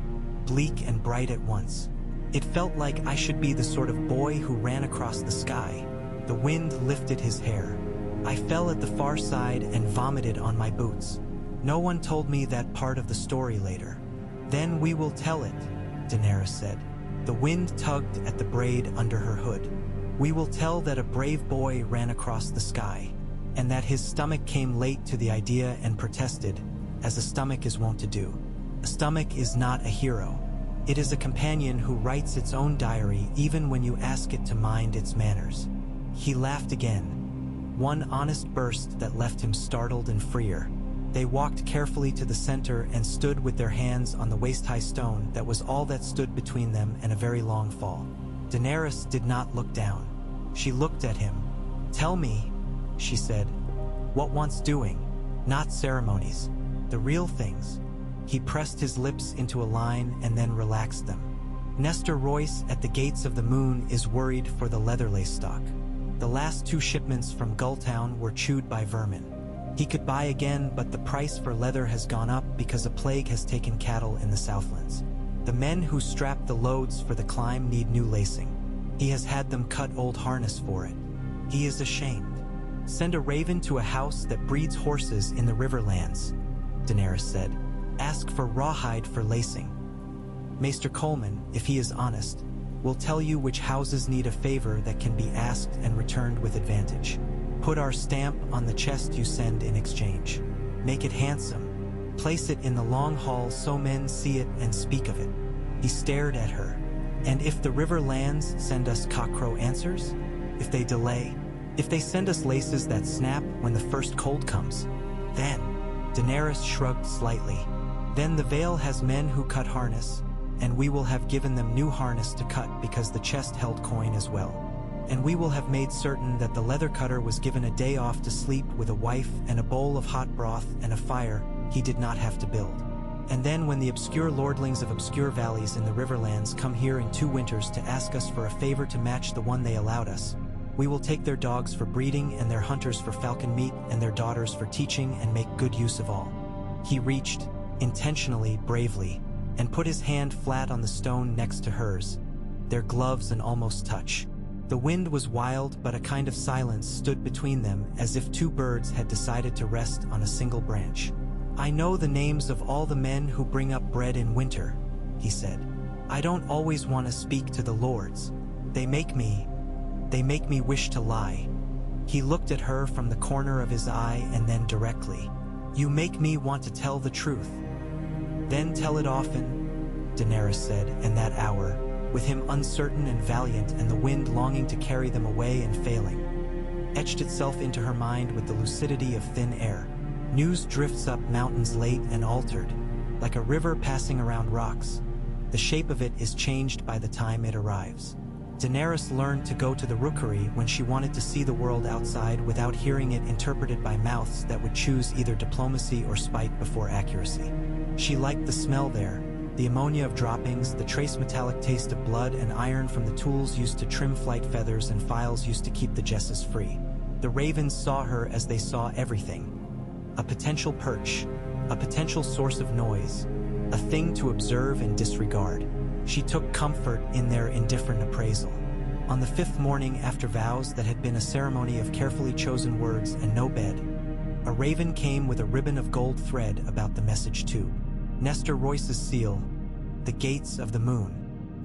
bleak and bright at once. "It felt like I should be the sort of boy who ran across the sky." The wind lifted his hair. "I fell at the far side and vomited on my boots. No one told me that part of the story later." "Then we will tell it," Daenerys said. The wind tugged at the braid under her hood. "We will tell that a brave boy ran across the sky, and that his stomach came late to the idea and protested, as a stomach is wont to do. A stomach is not a hero. It is a companion who writes its own diary even when you ask it to mind its manners." He laughed again, one honest burst that left him startled and freer. They walked carefully to the center and stood with their hands on the waist-high stone that was all that stood between them and a very long fall. Daenerys did not look down. She looked at him. "Tell me," she said, "what wants doing? Not ceremonies. The real things." He pressed his lips into a line and then relaxed them. "Nestor Royce at the gates of the moon is worried for the leatherlace stock. The last 2 shipments from Gulltown were chewed by vermin. He could buy again, but the price for leather has gone up because a plague has taken cattle in the Southlands. The men who strap the loads for the climb need new lacing. He has had them cut old harness for it. He is ashamed. Send a raven to a house that breeds horses in the Riverlands," Daenerys said. "Ask for rawhide for lacing. Maester Coleman, if he is honest, will tell you which houses need a favor that can be asked and returned with advantage. Put our stamp on the chest you send in exchange. Make it handsome. Place it in the long hall so men see it and speak of it." He stared at her. "And if the Riverlands send us cockcrow answers? If they delay? If they send us laces that snap when the first cold comes? Then," Daenerys shrugged slightly, "then the Vale has men who cut harness, and we will have given them new harness to cut because the chest held coin as well." and we will have made certain that the leather cutter was given a day off to sleep with a wife and a bowl of hot broth and a fire he did not have to build. And then when the obscure lordlings of obscure valleys in the Riverlands come here in 2 winters to ask us for a favor to match the one they allowed us, we will take their dogs for breeding and their hunters for falcon meat and their daughters for teaching and make good use of all." He reached, intentionally, bravely, and put his hand flat on the stone next to hers, their gloves an almost touch. The wind was wild, but a kind of silence stood between them, as if 2 birds had decided to rest on a single branch. "I know the names of all the men who bring up bread in winter," he said. "I don't always want to speak to the lords. They make me wish to lie." He looked at her from the corner of his eye and then directly. "You make me want to tell the truth." "Then tell it often," Daenerys said, and that hour, with him uncertain and valiant and the wind longing to carry them away and failing, etched itself into her mind with the lucidity of thin air. News drifts up mountains late and altered, like a river passing around rocks. The shape of it is changed by the time it arrives. Daenerys learned to go to the rookery when she wanted to see the world outside without hearing it interpreted by mouths that would choose either diplomacy or spite before accuracy. She liked the smell there, the ammonia of droppings, the trace metallic taste of blood and iron from the tools used to trim flight feathers and files used to keep the jesses free. The ravens saw her as they saw everything. A potential perch, a potential source of noise, a thing to observe and disregard. She took comfort in their indifferent appraisal. On the 5th morning after vows that had been a ceremony of carefully chosen words and no bed, a raven came with a ribbon of gold thread about the message tube. Nestor Royce's seal, the gates of the moon.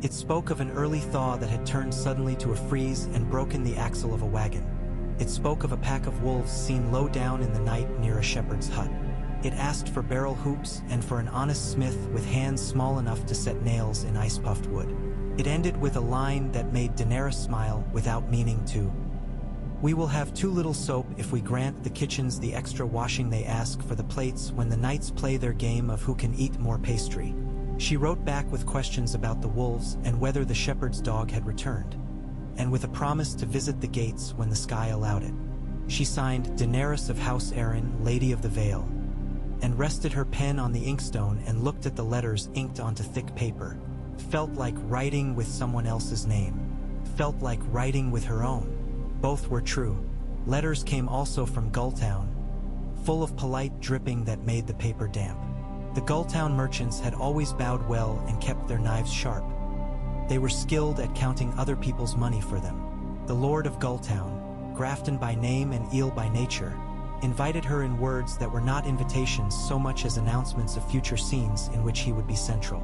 It spoke of an early thaw that had turned suddenly to a freeze and broken the axle of a wagon. It spoke of a pack of wolves seen low down in the night near a shepherd's hut. It asked for barrel hoops and for an honest smith with hands small enough to set nails in ice-puffed wood. It ended with a line that made Daenerys smile without meaning to. "We will have too little soap if we grant the kitchens the extra washing they ask for the plates when the knights play their game of who can eat more pastry." She wrote back with questions about the wolves and whether the shepherd's dog had returned, and with a promise to visit the gates when the sky allowed it. She signed Daenerys of House Arryn, Lady of the Vale, and rested her pen on the inkstone and looked at the letters inked onto thick paper. Felt like writing with someone else's name. Felt like writing with her own. Both were true. Letters came also from Gulltown, full of polite dripping that made the paper damp. The Gulltown merchants had always bowed well and kept their knives sharp. They were skilled at counting other people's money for them. The Lord of Gulltown, Grafton by name and Eel by nature, invited her in words that were not invitations so much as announcements of future scenes in which he would be central.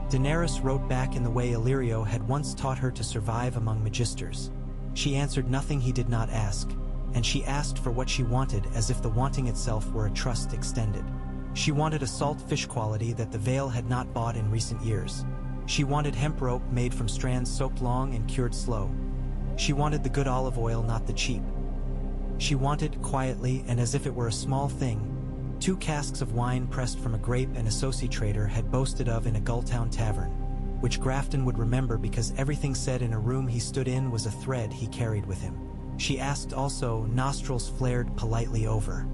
Daenerys wrote back in the way Illyrio had once taught her to survive among magisters. She answered nothing he did not ask, and she asked for what she wanted as if the wanting itself were a trust extended. She wanted a salt fish quality that the Vale had not bought in recent years. She wanted hemp rope made from strands soaked long and cured slow. She wanted the good olive oil, not the cheap. She wanted, quietly and as if it were a small thing, 2 casks of wine pressed from a grape an associate trader had boasted of in a Gulltown tavern, which Grafton would remember because everything said in a room he stood in was a thread he carried with him. She asked also, nostrils flared politely over,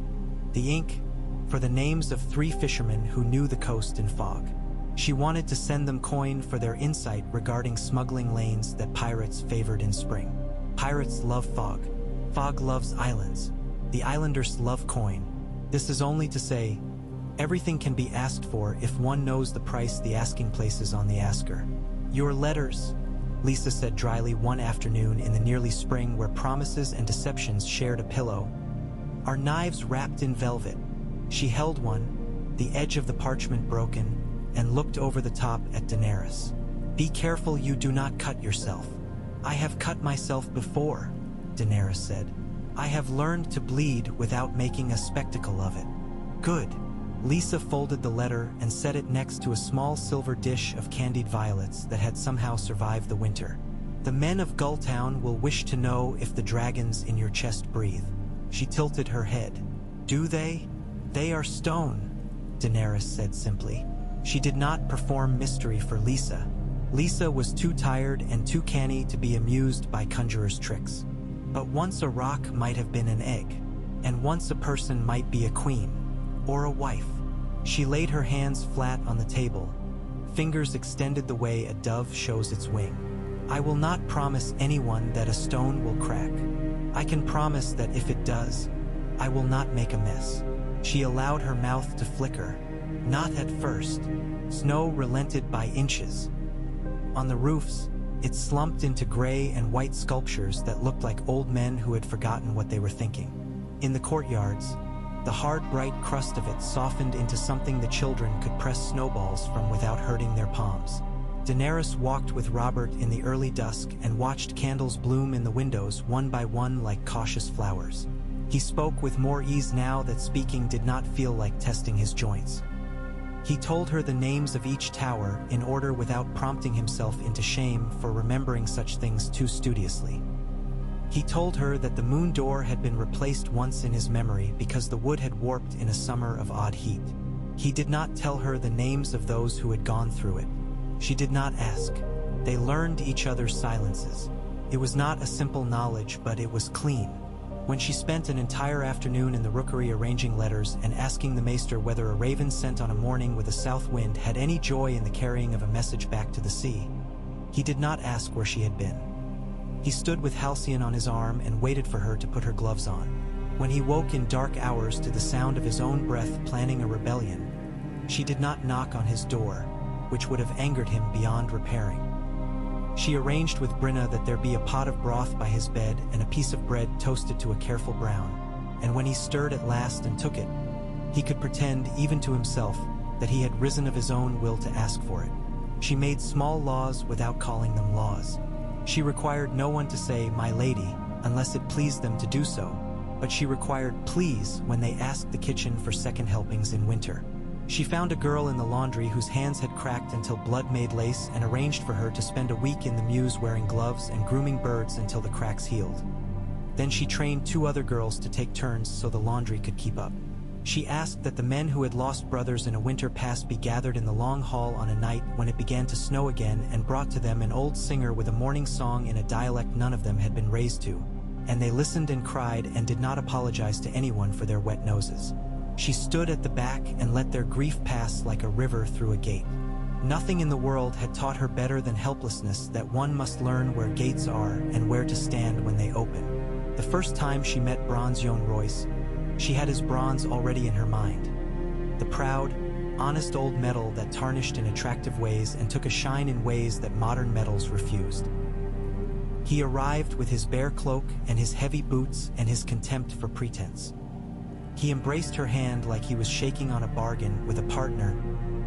the ink for the names of 3 fishermen who knew the coast in fog. She wanted to send them coin for their insight regarding smuggling lanes that pirates favored in spring. Pirates love fog. Fog loves islands. The islanders love coin. This is only to say, everything can be asked for if one knows the price the asking places on the asker. "Your letters," Lisa said dryly one afternoon in the nearly spring where promises and deceptions shared a pillow, "are knives wrapped in velvet." She held one, the edge of the parchment broken, and looked over the top at Daenerys. "Be careful you do not cut yourself." "I have cut myself before," Daenerys said. "I have learned to bleed without making a spectacle of it." "Good." Lisa folded the letter and set it next to a small silver dish of candied violets that had somehow survived the winter. "The men of Gulltown will wish to know if the dragons in your chest breathe." She tilted her head. "Do they?" "They are stone," Daenerys said simply. She did not perform mystery for Lisa. Lisa was too tired and too canny to be amused by conjurers' tricks. But once a rock might have been an egg, and once a person might be a queen, or a wife. She laid her hands flat on the table, fingers extended the way a dove shows its wing. I will not promise anyone that a stone will crack. I can promise that if it does, I will not make a mess. She allowed her mouth to flicker. Not at first. Snow relented by inches. On the roofs, it slumped into gray and white sculptures that looked like old men who had forgotten what they were thinking. In the courtyards, the hard, bright crust of it softened into something the children could press snowballs from without hurting their palms. Daenerys walked with Robert in the early dusk and watched candles bloom in the windows one by one like cautious flowers. He spoke with more ease now that speaking did not feel like testing his joints. He told her the names of each tower in order without prompting himself into shame for remembering such things too studiously. He told her that the moon door had been replaced once in his memory because the wood had warped in a summer of odd heat. He did not tell her the names of those who had gone through it. She did not ask. They learned each other's silences. It was not a simple knowledge, but it was clean. When she spent an entire afternoon in the rookery arranging letters and asking the maester whether a raven sent on a morning with a south wind had any joy in the carrying of a message back to the sea, he did not ask where she had been. He stood with Halcyon on his arm and waited for her to put her gloves on. When he woke in dark hours to the sound of his own breath planning a rebellion, she did not knock on his door, which would have angered him beyond repairing. She arranged with Brenna that there be a pot of broth by his bed and a piece of bread toasted to a careful brown, and when he stirred at last and took it, he could pretend, even to himself, that he had risen of his own will to ask for it. She made small laws without calling them laws. She required no one to say, "My lady," unless it pleased them to do so, but she required "please" when they asked the kitchen for second helpings in winter. She found a girl in the laundry whose hands had cracked until blood made lace and arranged for her to spend a week in the mews wearing gloves and grooming birds until the cracks healed. Then she trained 2 other girls to take turns so the laundry could keep up. She asked that the men who had lost brothers in a winter past be gathered in the long hall on a night when it began to snow again and brought to them an old singer with a morning song in a dialect none of them had been raised to, and they listened and cried and did not apologize to anyone for their wet noses. She stood at the back and let their grief pass like a river through a gate. Nothing in the world had taught her better than helplessness, that one must learn where gates are and where to stand when they open. The first time she met Bronze Yohn Royce, she had his bronze already in her mind. The proud, honest old metal that tarnished in attractive ways and took a shine in ways that modern metals refused. He arrived with his bear cloak and his heavy boots and his contempt for pretense. He embraced her hand like he was shaking on a bargain with a partner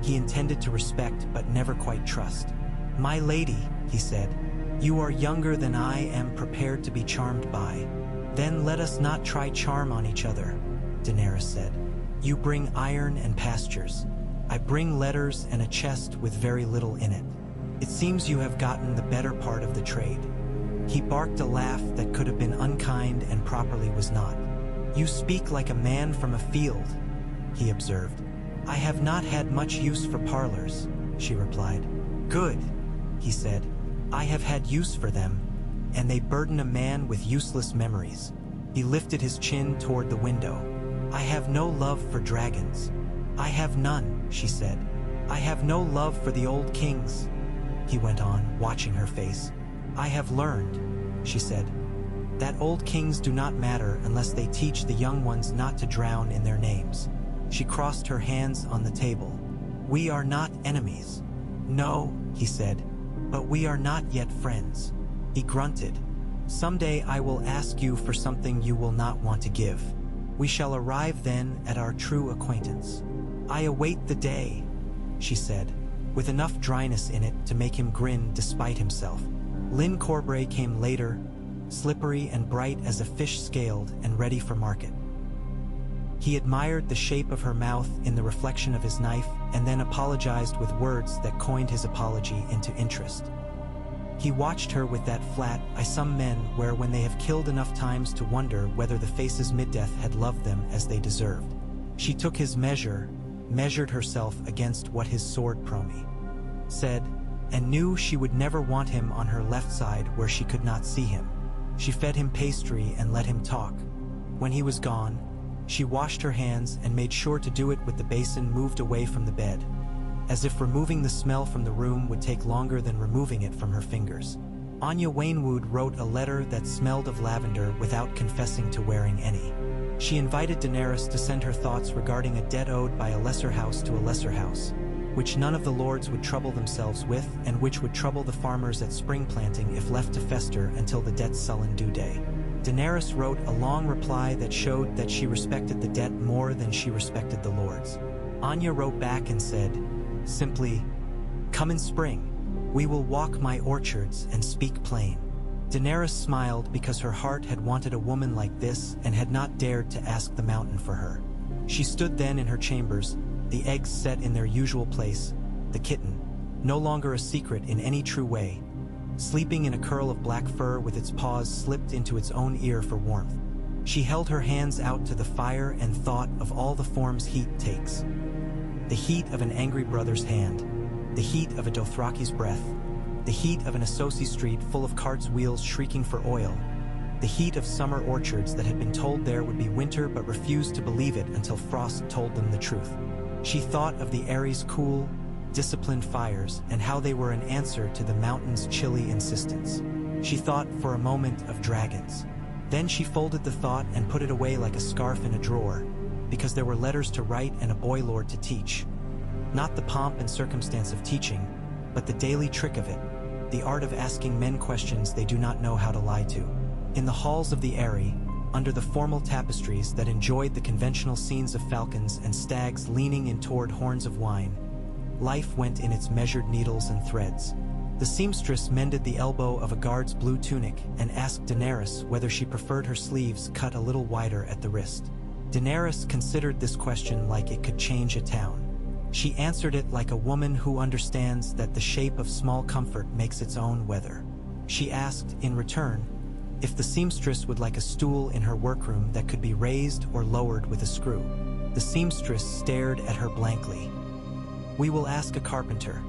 he intended to respect but never quite trust. "My lady," he said, "you are younger than I am prepared to be charmed by." "Then let us not try charm on each other," Daenerys said. "You bring iron and pastures. I bring letters and a chest with very little in it. It seems you have gotten the better part of the trade." He barked a laugh that could have been unkind and properly was not. "You speak like a man from a field," he observed. "I have not had much use for parlors," she replied. "Good," he said. "I have had use for them, and they burden a man with useless memories." He lifted his chin toward the window. "I have no love for dragons." "I have none," she said. "I have no love for the old kings," he went on, watching her face. "I have learned," she said, "that old kings do not matter unless they teach the young ones not to drown in their names." She crossed her hands on the table. "We are not enemies." "No," he said, "but we are not yet friends." He grunted. "Someday I will ask you for something you will not want to give. We shall arrive then at our true acquaintance." "I await the day," she said, with enough dryness in it to make him grin despite himself. Lynn Corbray came later, slippery and bright as a fish scaled and ready for market. He admired the shape of her mouth in the reflection of his knife and then apologized with words that coined his apology into interest. He watched her with that flat eye some men wear when they have killed enough times to wonder whether the faces mid-death had loved them as they deserved. She took his measure, measured herself against what his sword promi said, and knew she would never want him on her left side where she could not see him. She fed him pastry and let him talk. When he was gone, she washed her hands and made sure to do it with the basin moved away from the bed, as if removing the smell from the room would take longer than removing it from her fingers. Anya Wainwood wrote a letter that smelled of lavender without confessing to wearing any. She invited Daenerys to send her thoughts regarding a debt owed by a lesser house to a lesser house, which none of the lords would trouble themselves with and which would trouble the farmers at spring planting if left to fester until the debt's sullen due day. Daenerys wrote a long reply that showed that she respected the debt more than she respected the lords. Anya wrote back and said, simply, "Come in spring. We will walk my orchards and speak plain." Daenerys smiled because her heart had wanted a woman like this and had not dared to ask the mountain for her. She stood then in her chambers, the eggs set in their usual place, the kitten, no longer a secret in any true way, sleeping in a curl of black fur with its paws slipped into its own ear for warmth. She held her hands out to the fire and thought of all the forms heat takes. The heat of an angry brother's hand, the heat of a Dothraki's breath, the heat of an Associ street full of carts' wheels shrieking for oil, the heat of summer orchards that had been told there would be winter but refused to believe it until frost told them the truth. She thought of the Ares' cool, disciplined fires and how they were an answer to the mountain's chilly insistence. She thought for a moment of dragons. Then she folded the thought and put it away like a scarf in a drawer, because there were letters to write and a boy lord to teach. Not the pomp and circumstance of teaching, but the daily trick of it, the art of asking men questions they do not know how to lie to. In the halls of the Eyrie, under the formal tapestries that enjoyed the conventional scenes of falcons and stags leaning in toward horns of wine, life went in its measured needles and threads. The seamstress mended the elbow of a guard's blue tunic and asked Daenerys whether she preferred her sleeves cut a little wider at the wrist. Daenerys considered this question like it could change a town. She answered it like a woman who understands that the shape of small comfort makes its own weather. She asked, in return, if the seamstress would like a stool in her workroom that could be raised or lowered with a screw. The seamstress stared at her blankly. "We will ask a carpenter,"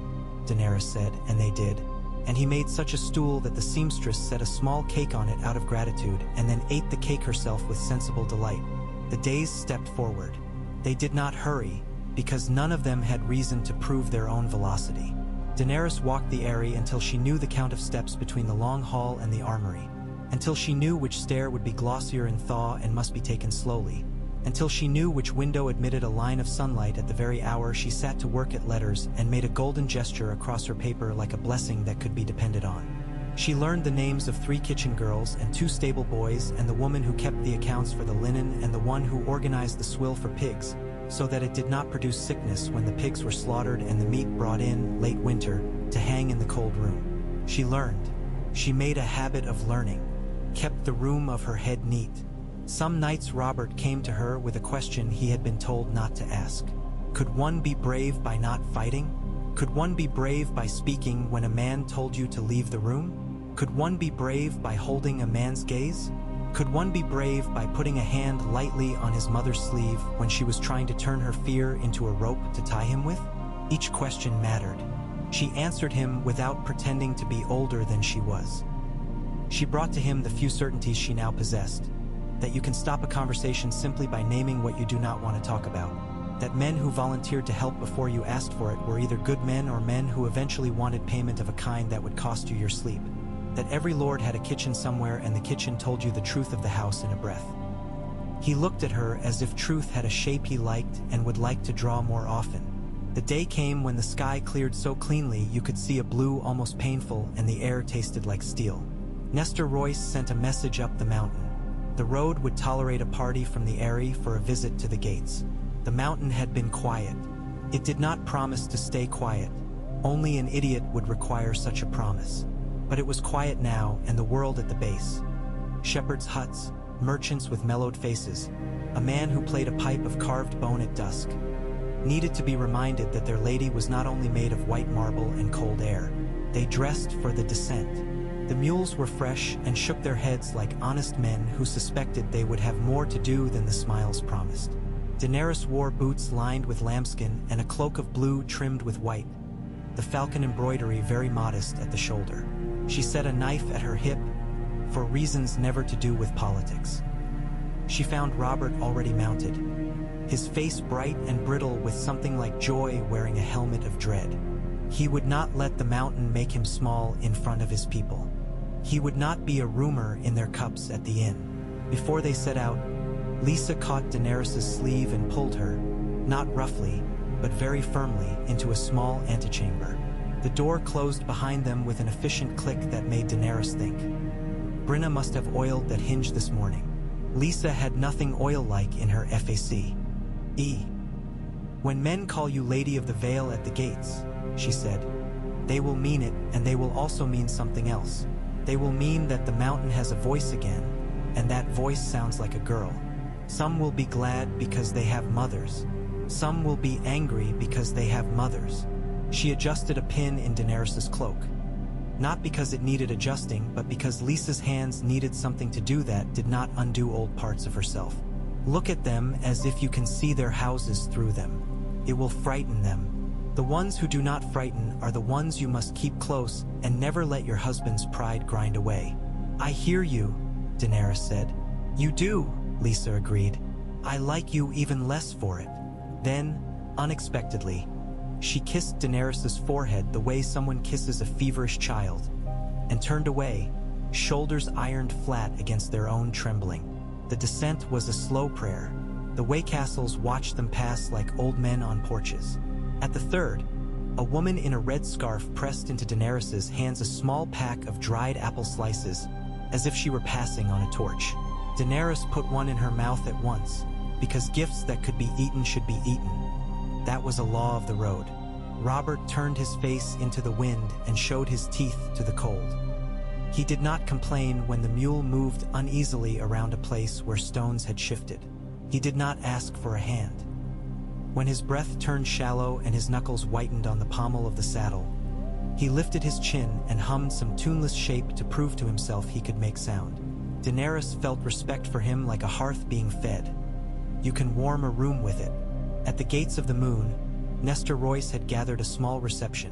Daenerys said, and they did. And he made such a stool that the seamstress set a small cake on it out of gratitude and then ate the cake herself with sensible delight. The days stepped forward. They did not hurry, because none of them had reason to prove their own velocity. Daenerys walked the Eyrie until she knew the count of steps between the long hall and the armory, until she knew which stair would be glossier in thaw and must be taken slowly, until she knew which window admitted a line of sunlight at the very hour she sat to work at letters and made a golden gesture across her paper like a blessing that could be depended on. She learned the names of 3 kitchen girls and 2 stable boys and the woman who kept the accounts for the linen and the one who organized the swill for pigs, so that it did not produce sickness when the pigs were slaughtered and the meat brought in, late winter, to hang in the cold room. She learned. She made a habit of learning, kept the room of her head neat. Some nights Robert came to her with a question he had been told not to ask. Could one be brave by not fighting? Could one be brave by speaking when a man told you to leave the room? Could one be brave by holding a man's gaze? Could one be brave by putting a hand lightly on his mother's sleeve when she was trying to turn her fear into a rope to tie him with? Each question mattered. She answered him without pretending to be older than she was. She brought to him the few certainties she now possessed, that you can stop a conversation simply by naming what you do not want to talk about, that men who volunteered to help before you asked for it were either good men or men who eventually wanted payment of a kind that would cost you your sleep, that every lord had a kitchen somewhere and the kitchen told you the truth of the house in a breath. He looked at her as if truth had a shape he liked and would like to draw more often. The day came when the sky cleared so cleanly you could see a blue almost painful and the air tasted like steel. Nestor Royce sent a message up the mountain. The road would tolerate a party from the Eyrie for a visit to the gates. The mountain had been quiet. It did not promise to stay quiet. Only an idiot would require such a promise. But it was quiet now, and the world at the base. Shepherds' huts, merchants with mellowed faces, a man who played a pipe of carved bone at dusk, needed to be reminded that their lady was not only made of white marble and cold air. They dressed for the descent. The mules were fresh and shook their heads like honest men who suspected they would have more to do than the smiles promised. Daenerys wore boots lined with lambskin and a cloak of blue trimmed with white. the falcon embroidery very modest at the shoulder. She set a knife at her hip, for reasons never to do with politics. She found Robert already mounted, his face bright and brittle with something like joy wearing a helmet of dread. He would not let the mountain make him small in front of his people. He would not be a rumor in their cups at the inn. Before they set out, Lisa caught Daenerys' sleeve and pulled her, not roughly, but very firmly, into a small antechamber. The door closed behind them with an efficient click that made Daenerys think. Brenna must have oiled that hinge this morning. Lisa had nothing oil-like in her FAC. When men call you Lady of the Vale at the gates, she said, they will mean it, and they will also mean something else. They will mean that the mountain has a voice again, and that voice sounds like a girl. Some will be glad because they have mothers. Some will be angry because they have mothers. She adjusted a pin in Daenerys' cloak. Not because it needed adjusting, but because Lisa's hands needed something to do that did not undo old parts of herself. Look at them as if you can see their houses through them. It will frighten them. The ones who do not frighten are the ones you must keep close and never let your husband's pride grind away. I hear you, Daenerys said. You do, Lisa agreed. I like you even less for it. Then, unexpectedly, she kissed Daenerys' forehead the way someone kisses a feverish child, and turned away, shoulders ironed flat against their own trembling. The descent was a slow prayer. The Waycastles watched them pass like old men on porches. At the third, a woman in a red scarf pressed into Daenerys' hands a small pack of dried apple slices, as if she were passing on a torch. Daenerys put one in her mouth at once, because gifts that could be eaten should be eaten. That was a law of the road. Robert turned his face into the wind and showed his teeth to the cold. He did not complain when the mule moved uneasily around a place where stones had shifted. He did not ask for a hand. When his breath turned shallow and his knuckles whitened on the pommel of the saddle, he lifted his chin and hummed some tuneless shape to prove to himself he could make sound. Daenerys felt respect for him like a hearth being fed. You can warm a room with it. At the gates of the moon, Nestor Royce had gathered a small reception.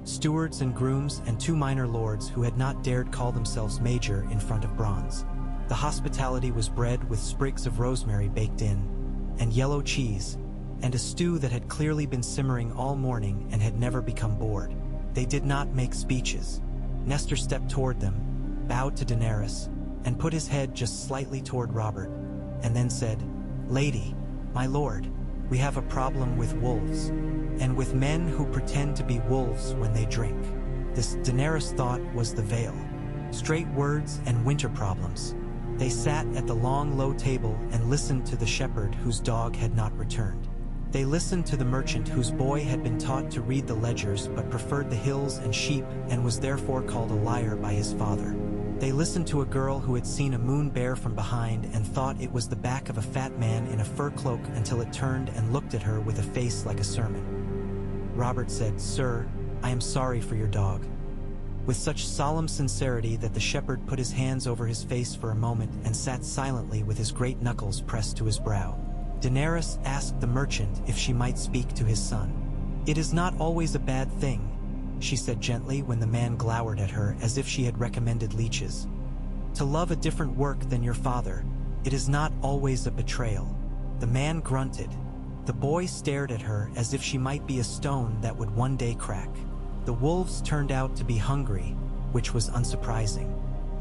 Stewards and grooms and 2 minor lords who had not dared call themselves major in front of bronze. The hospitality was bread with sprigs of rosemary baked in, and yellow cheese, and a stew that had clearly been simmering all morning and had never become bored. They did not make speeches. Nestor stepped toward them, bowed to Daenerys, and put his head just slightly toward Robert, and then said, "Lady, my lord, we have a problem with wolves, and with men who pretend to be wolves when they drink." This, Daenerys thought, was the Vale. Straight words and winter problems. They sat at the long, low table and listened to the shepherd whose dog had not returned. They listened to the merchant whose boy had been taught to read the ledgers but preferred the hills and sheep and was therefore called a liar by his father. They listened to a girl who had seen a moon bear from behind and thought it was the back of a fat man in a fur cloak until it turned and looked at her with a face like a sermon. Robert said, "Sir, I am sorry for your dog," with such solemn sincerity that the shepherd put his hands over his face for a moment and sat silently with his great knuckles pressed to his brow. Daenerys asked the merchant if she might speak to his son. "It is not always a bad thing," she said gently when the man glowered at her as if she had recommended leeches. "To love a different work than your father, it is not always a betrayal." The man grunted. The boy stared at her as if she might be a stone that would one day crack. The wolves turned out to be hungry, which was unsurprising.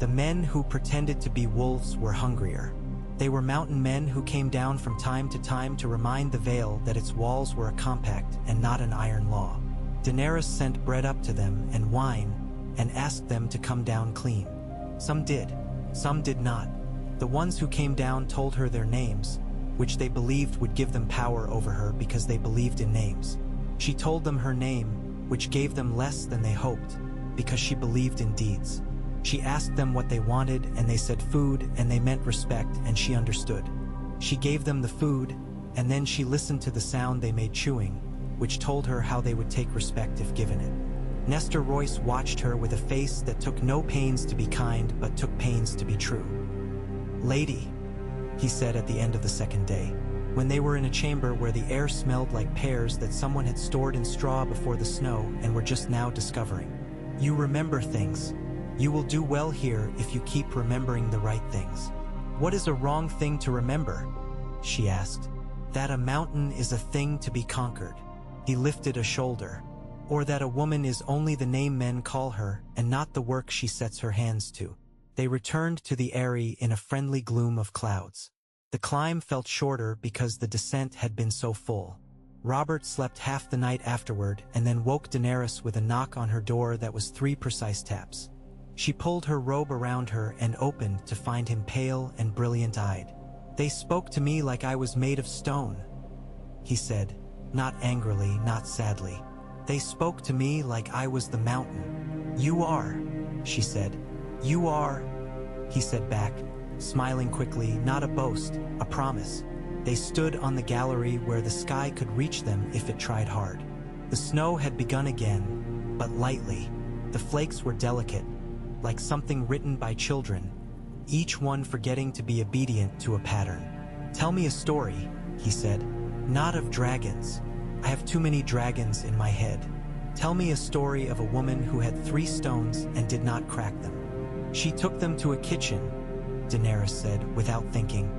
The men who pretended to be wolves were hungrier. They were mountain men who came down from time to time to remind the Vale that its walls were a compact and not an iron law. Daenerys sent bread up to them and wine and asked them to come down clean. Some did, some did not. The ones who came down told her their names, which they believed would give them power over her because they believed in names. She told them her name, which gave them less than they hoped, because she believed in deeds. She asked them what they wanted, and they said food, and they meant respect, and she understood. She gave them the food, and then she listened to the sound they made chewing, which told her how they would take respect if given it. Nestor Royce watched her with a face that took no pains to be kind, but took pains to be true. "Lady," he said at the end of the second day, when they were in a chamber where the air smelled like pears that someone had stored in straw before the snow and were just now discovering. You remember things. You will do well here if you keep remembering the right things. What is a wrong thing to remember? She asked. That a mountain is a thing to be conquered. He lifted a shoulder. Or that a woman is only the name men call her and not the work she sets her hands to. They returned to the eyrie in a friendly gloom of clouds. The climb felt shorter because the descent had been so full. Robert slept half the night afterward and then woke Daenerys with a knock on her door that was 3 precise taps. She pulled her robe around her and opened to find him pale and brilliant-eyed. They spoke to me like I was made of stone, he said, not angrily, not sadly. They spoke to me like I was the mountain. You are, she said. You are, he said back, smiling quickly, not a boast, a promise. They stood on the gallery where the sky could reach them if it tried hard. The snow had begun again, but lightly. The flakes were delicate, like something written by children, each one forgetting to be obedient to a pattern. Tell me a story, he said. Not of dragons. I have too many dragons in my head. Tell me a story of a woman who had 3 stones and did not crack them. She took them to a kitchen, Daenerys said, without thinking.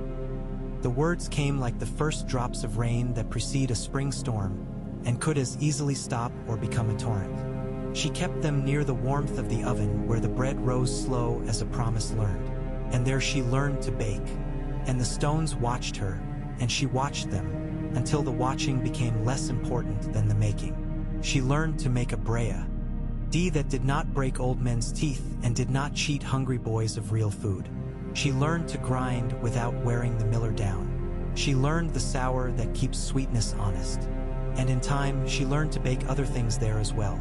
The words came like the first drops of rain that precede a spring storm and could as easily stop or become a torrent. She kept them near the warmth of the oven where the bread rose slow as a promise learned. And there she learned to bake. And the stones watched her, and she watched them, until the watching became less important than the making. She learned to make a breya, that did not break old men's teeth and did not cheat hungry boys of real food. She learned to grind without wearing the miller down. She learned the sour that keeps sweetness honest. And in time, she learned to bake other things there as well.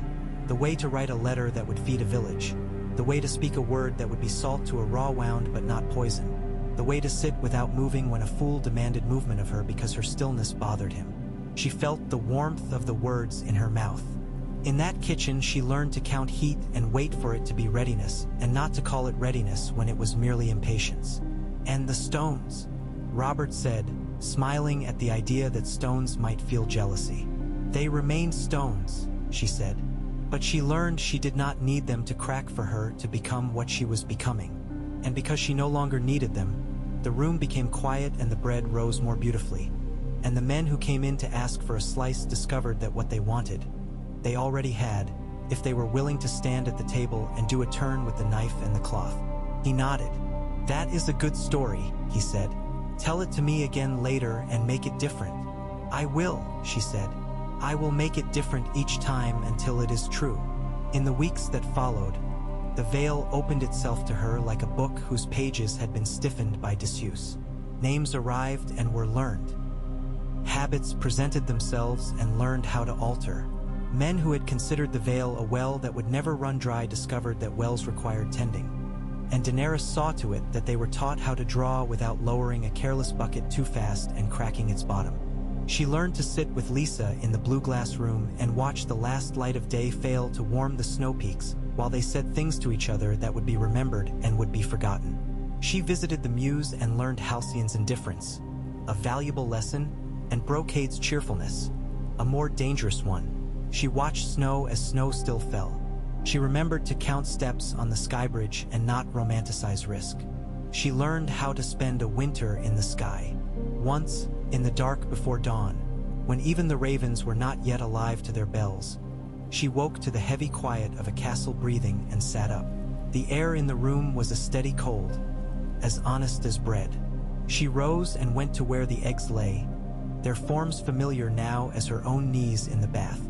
The way to write a letter that would feed a village. The way to speak a word that would be salt to a raw wound but not poison. The way to sit without moving when a fool demanded movement of her because her stillness bothered him. She felt the warmth of the words in her mouth. In that kitchen, she learned to count heat and wait for it to be readiness, and not to call it readiness when it was merely impatience. And the stones, Robert said, smiling at the idea that stones might feel jealousy. They remained stones, she said, but she learned she did not need them to crack for her to become what she was becoming. And because she no longer needed them, the room became quiet and the bread rose more beautifully. And the men who came in to ask for a slice discovered that what they wanted, they already had, if they were willing to stand at the table and do a turn with the knife and the cloth. He nodded. That is a good story, he said. Tell it to me again later and make it different. I will, she said. I will make it different each time until it is true. In the weeks that followed, the Vale opened itself to her like a book whose pages had been stiffened by disuse. Names arrived and were learned. Habits presented themselves and learned how to alter. Men who had considered the Vale a well that would never run dry discovered that wells required tending. And Daenerys saw to it that they were taught how to draw without lowering a careless bucket too fast and cracking its bottom. She learned to sit with Lisa in the blue glass room and watch the last light of day fail to warm the snow peaks while they said things to each other that would be remembered and would be forgotten. She visited the Mews and learned Halcyon's indifference, a valuable lesson, and Brocade's cheerfulness, a more dangerous one. She watched snow as snow still fell. She remembered to count steps on the sky bridge and not romanticize risk. She learned how to spend a winter in the sky. Once, in the dark before dawn, when even the ravens were not yet alive to their bells, she woke to the heavy quiet of a castle breathing and sat up. The air in the room was a steady cold, as honest as bread. She rose and went to where the eggs lay, their forms familiar now as her own knees in the bath.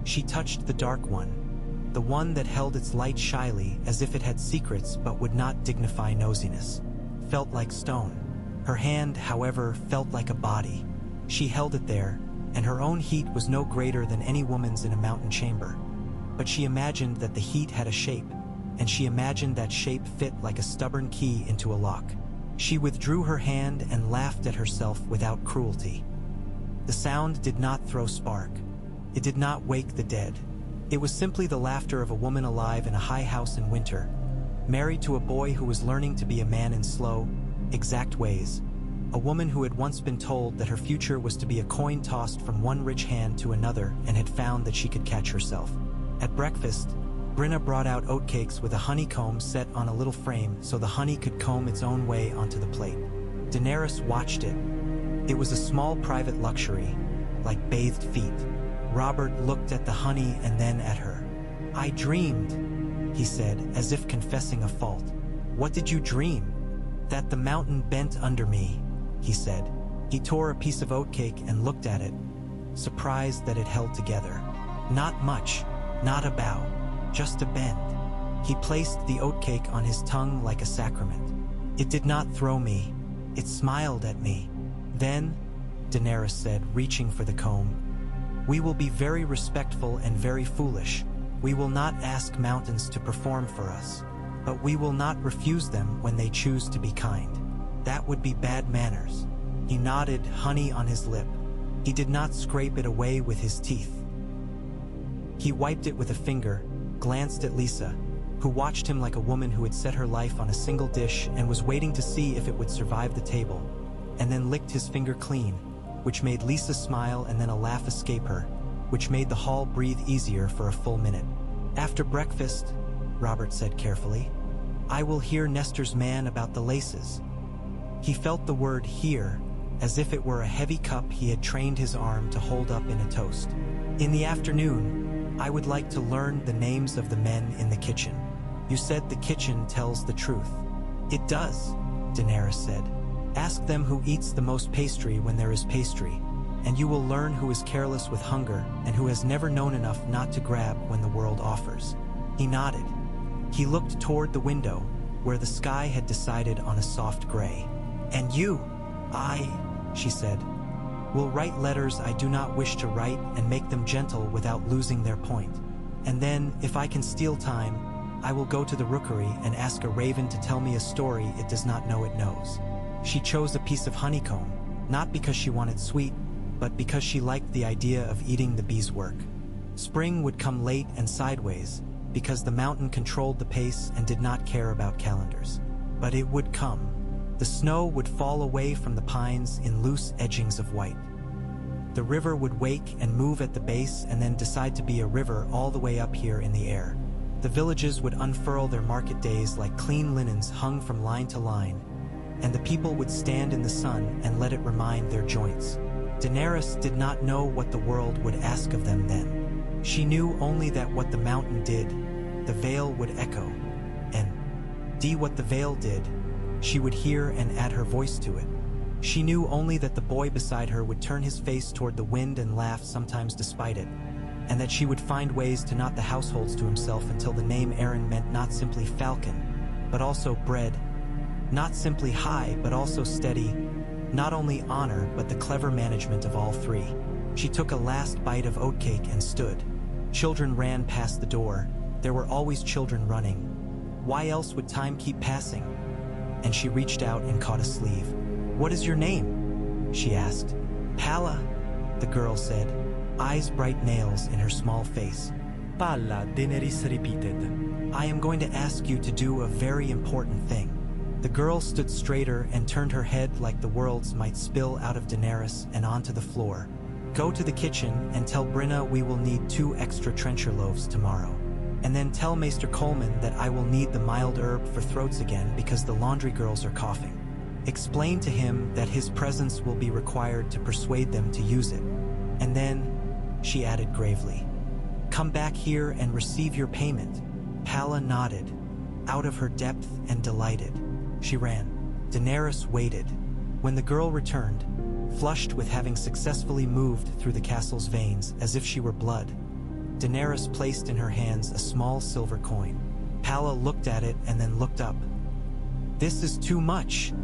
She touched the dark one, the one that held its light shyly as if it had secrets but would not dignify nosiness. Felt like stone. Her hand, however, felt like a body. She held it there, and her own heat was no greater than any woman's in a mountain chamber. But she imagined that the heat had a shape, and she imagined that shape fit like a stubborn key into a lock. She withdrew her hand and laughed at herself without cruelty. The sound did not throw spark. It did not wake the dead. It was simply the laughter of a woman alive in a high house in winter, married to a boy who was learning to be a man in slow, exact ways. a woman who had once been told that her future was to be a coin tossed from one rich hand to another and had found that she could catch herself. At breakfast, Brenna brought out oatcakes with a honeycomb set on a little frame so the honey could comb its own way onto the plate. Daenerys watched it. It was a small private luxury, like bathed feet. Robert looked at the honey and then at her. "I dreamed," he said, as if confessing a fault. "What did you dream?" "That the mountain bent under me," he said. He tore a piece of oatcake and looked at it, surprised that it held together. Not much, not a bow, just a bend. He placed the oatcake on his tongue like a sacrament. "It did not throw me, it smiled at me." "Then," Daenerys said, reaching for the comb, "we will be very respectful and very foolish. We will not ask mountains to perform for us, but we will not refuse them when they choose to be kind. That would be bad manners." He nodded, honey on his lip. He did not scrape it away with his teeth. He wiped it with a finger, glanced at Lisa, who watched him like a woman who had set her life on a single dish and was waiting to see if it would survive the table, and then licked his finger clean, which made Lisa smile and then a laugh escape her, which made the hall breathe easier for a full minute. "After breakfast," Robert said carefully, "I will hear Nestor's man about the laces." He felt the word "hear" as if it were a heavy cup he had trained his arm to hold up in a toast. "In the afternoon, I would like to learn the names of the men in the kitchen. You said the kitchen tells the truth." "It does," Daenerys said. "Ask them who eats the most pastry when there is pastry, and you will learn who is careless with hunger and who has never known enough not to grab when the world offers." He nodded. He looked toward the window, where the sky had decided on a soft gray. "And you?" "I," she said, "will write letters I do not wish to write and make them gentle without losing their point. And then, if I can steal time, I will go to the rookery and ask a raven to tell me a story it does not know it knows." She chose a piece of honeycomb, not because she wanted sweet, but because she liked the idea of eating the bee's work. Spring would come late and sideways, because the mountain controlled the pace and did not care about calendars. But it would come. The snow would fall away from the pines in loose edgings of white. The river would wake and move at the base and then decide to be a river all the way up here in the air. The villages would unfurl their market days like clean linens hung from line to line, and the people would stand in the sun and let it remind their joints. Daenerys did not know what the world would ask of them then. She knew only that what the mountain did, the Vale would echo, and what the Vale did, she would hear and add her voice to it. She knew only that the boy beside her would turn his face toward the wind and laugh sometimes despite it, and that she would find ways to knot the households to himself until the name Arryn meant not simply falcon, but also bread, not simply high, but also steady, not only honor, but the clever management of all three. She took a last bite of oatcake and stood. Children ran past the door. There were always children running. Why else would time keep passing? And she reached out and caught a sleeve. "What is your name?" she asked. "Palla," the girl said, eyes bright nails in her small face. "Palla," Daenerys repeated. "I am going to ask you to do a very important thing." The girl stood straighter and turned her head like the worlds might spill out of Daenerys and onto the floor. "Go to the kitchen and tell Brenna we will need 2 extra trencher loaves tomorrow. And then tell Maester Coleman that I will need the mild herb for throats again because the laundry girls are coughing. Explain to him that his presence will be required to persuade them to use it. And then," she added gravely, "come back here and receive your payment." Palla nodded, out of her depth and delighted. She ran. Daenerys waited. When the girl returned, flushed with having successfully moved through the castle's veins as if she were blood, Daenerys placed in her hands a small silver coin. Palla looked at it and then looked up. "This is too much,"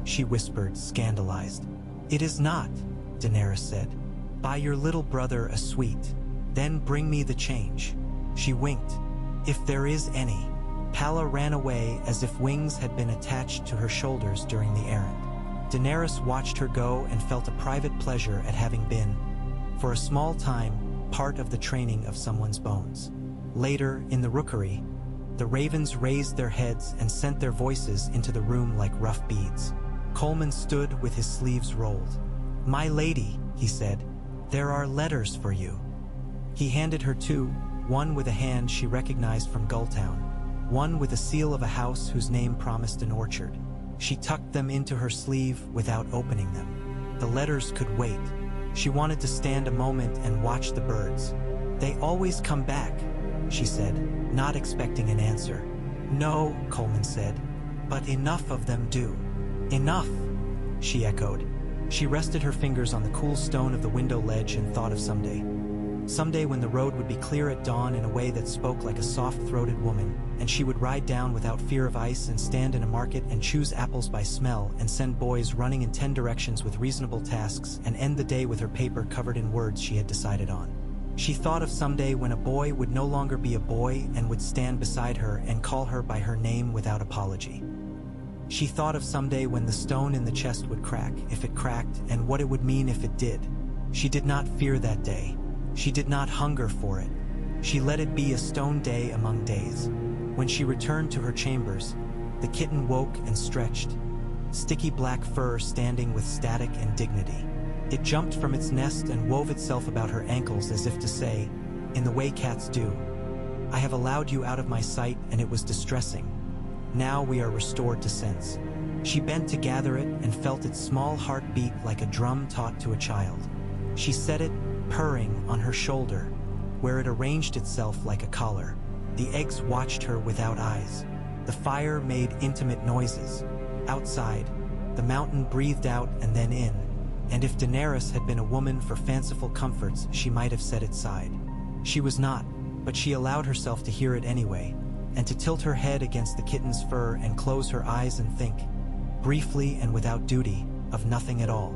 she whispered, scandalized. "It is not," Daenerys said. "Buy your little brother a sweet, then bring me the change." She winked. "If there is any." Palla ran away as if wings had been attached to her shoulders during the errand. Daenerys watched her go and felt a private pleasure at having been, for a small time, part of the training of someone's bones. Later, in the rookery, the ravens raised their heads and sent their voices into the room like rough beads. Coleman stood with his sleeves rolled. "My lady," he said, "there are letters for you." He handed her two, one with a hand she recognized from Gulltown, one with a seal of a house whose name promised an orchard. She tucked them into her sleeve without opening them. The letters could wait. She wanted to stand a moment and watch the birds. "They always come back," she said, not expecting an answer. "No," Coleman said, "but enough of them do." "Enough," she echoed. She rested her fingers on the cool stone of the window ledge and thought of someday. Someday when the road would be clear at dawn in a way that spoke like a soft-throated woman, and she would ride down without fear of ice and stand in a market and choose apples by smell and send boys running in 10 directions with reasonable tasks and end the day with her paper covered in words she had decided on. She thought of someday when a boy would no longer be a boy and would stand beside her and call her by her name without apology. She thought of someday when the stone in the chest would crack, if it cracked, and what it would mean if it did. She did not fear that day. She did not hunger for it. She let it be a stone day among days. When she returned to her chambers, the kitten woke and stretched, sticky black fur standing with static and dignity. It jumped from its nest and wove itself about her ankles as if to say, in the way cats do, "I have allowed you out of my sight and it was distressing. Now we are restored to sense." She bent to gather it and felt its small heart beat like a drum taught to a child. She set it, purring, on her shoulder, where it arranged itself like a collar. The eggs watched her without eyes. The fire made intimate noises. Outside, the mountain breathed out and then in, and if Daenerys had been a woman for fanciful comforts, she might have set it side. She was not, but she allowed herself to hear it anyway, and to tilt her head against the kitten's fur and close her eyes and think, briefly and without duty, of nothing at all.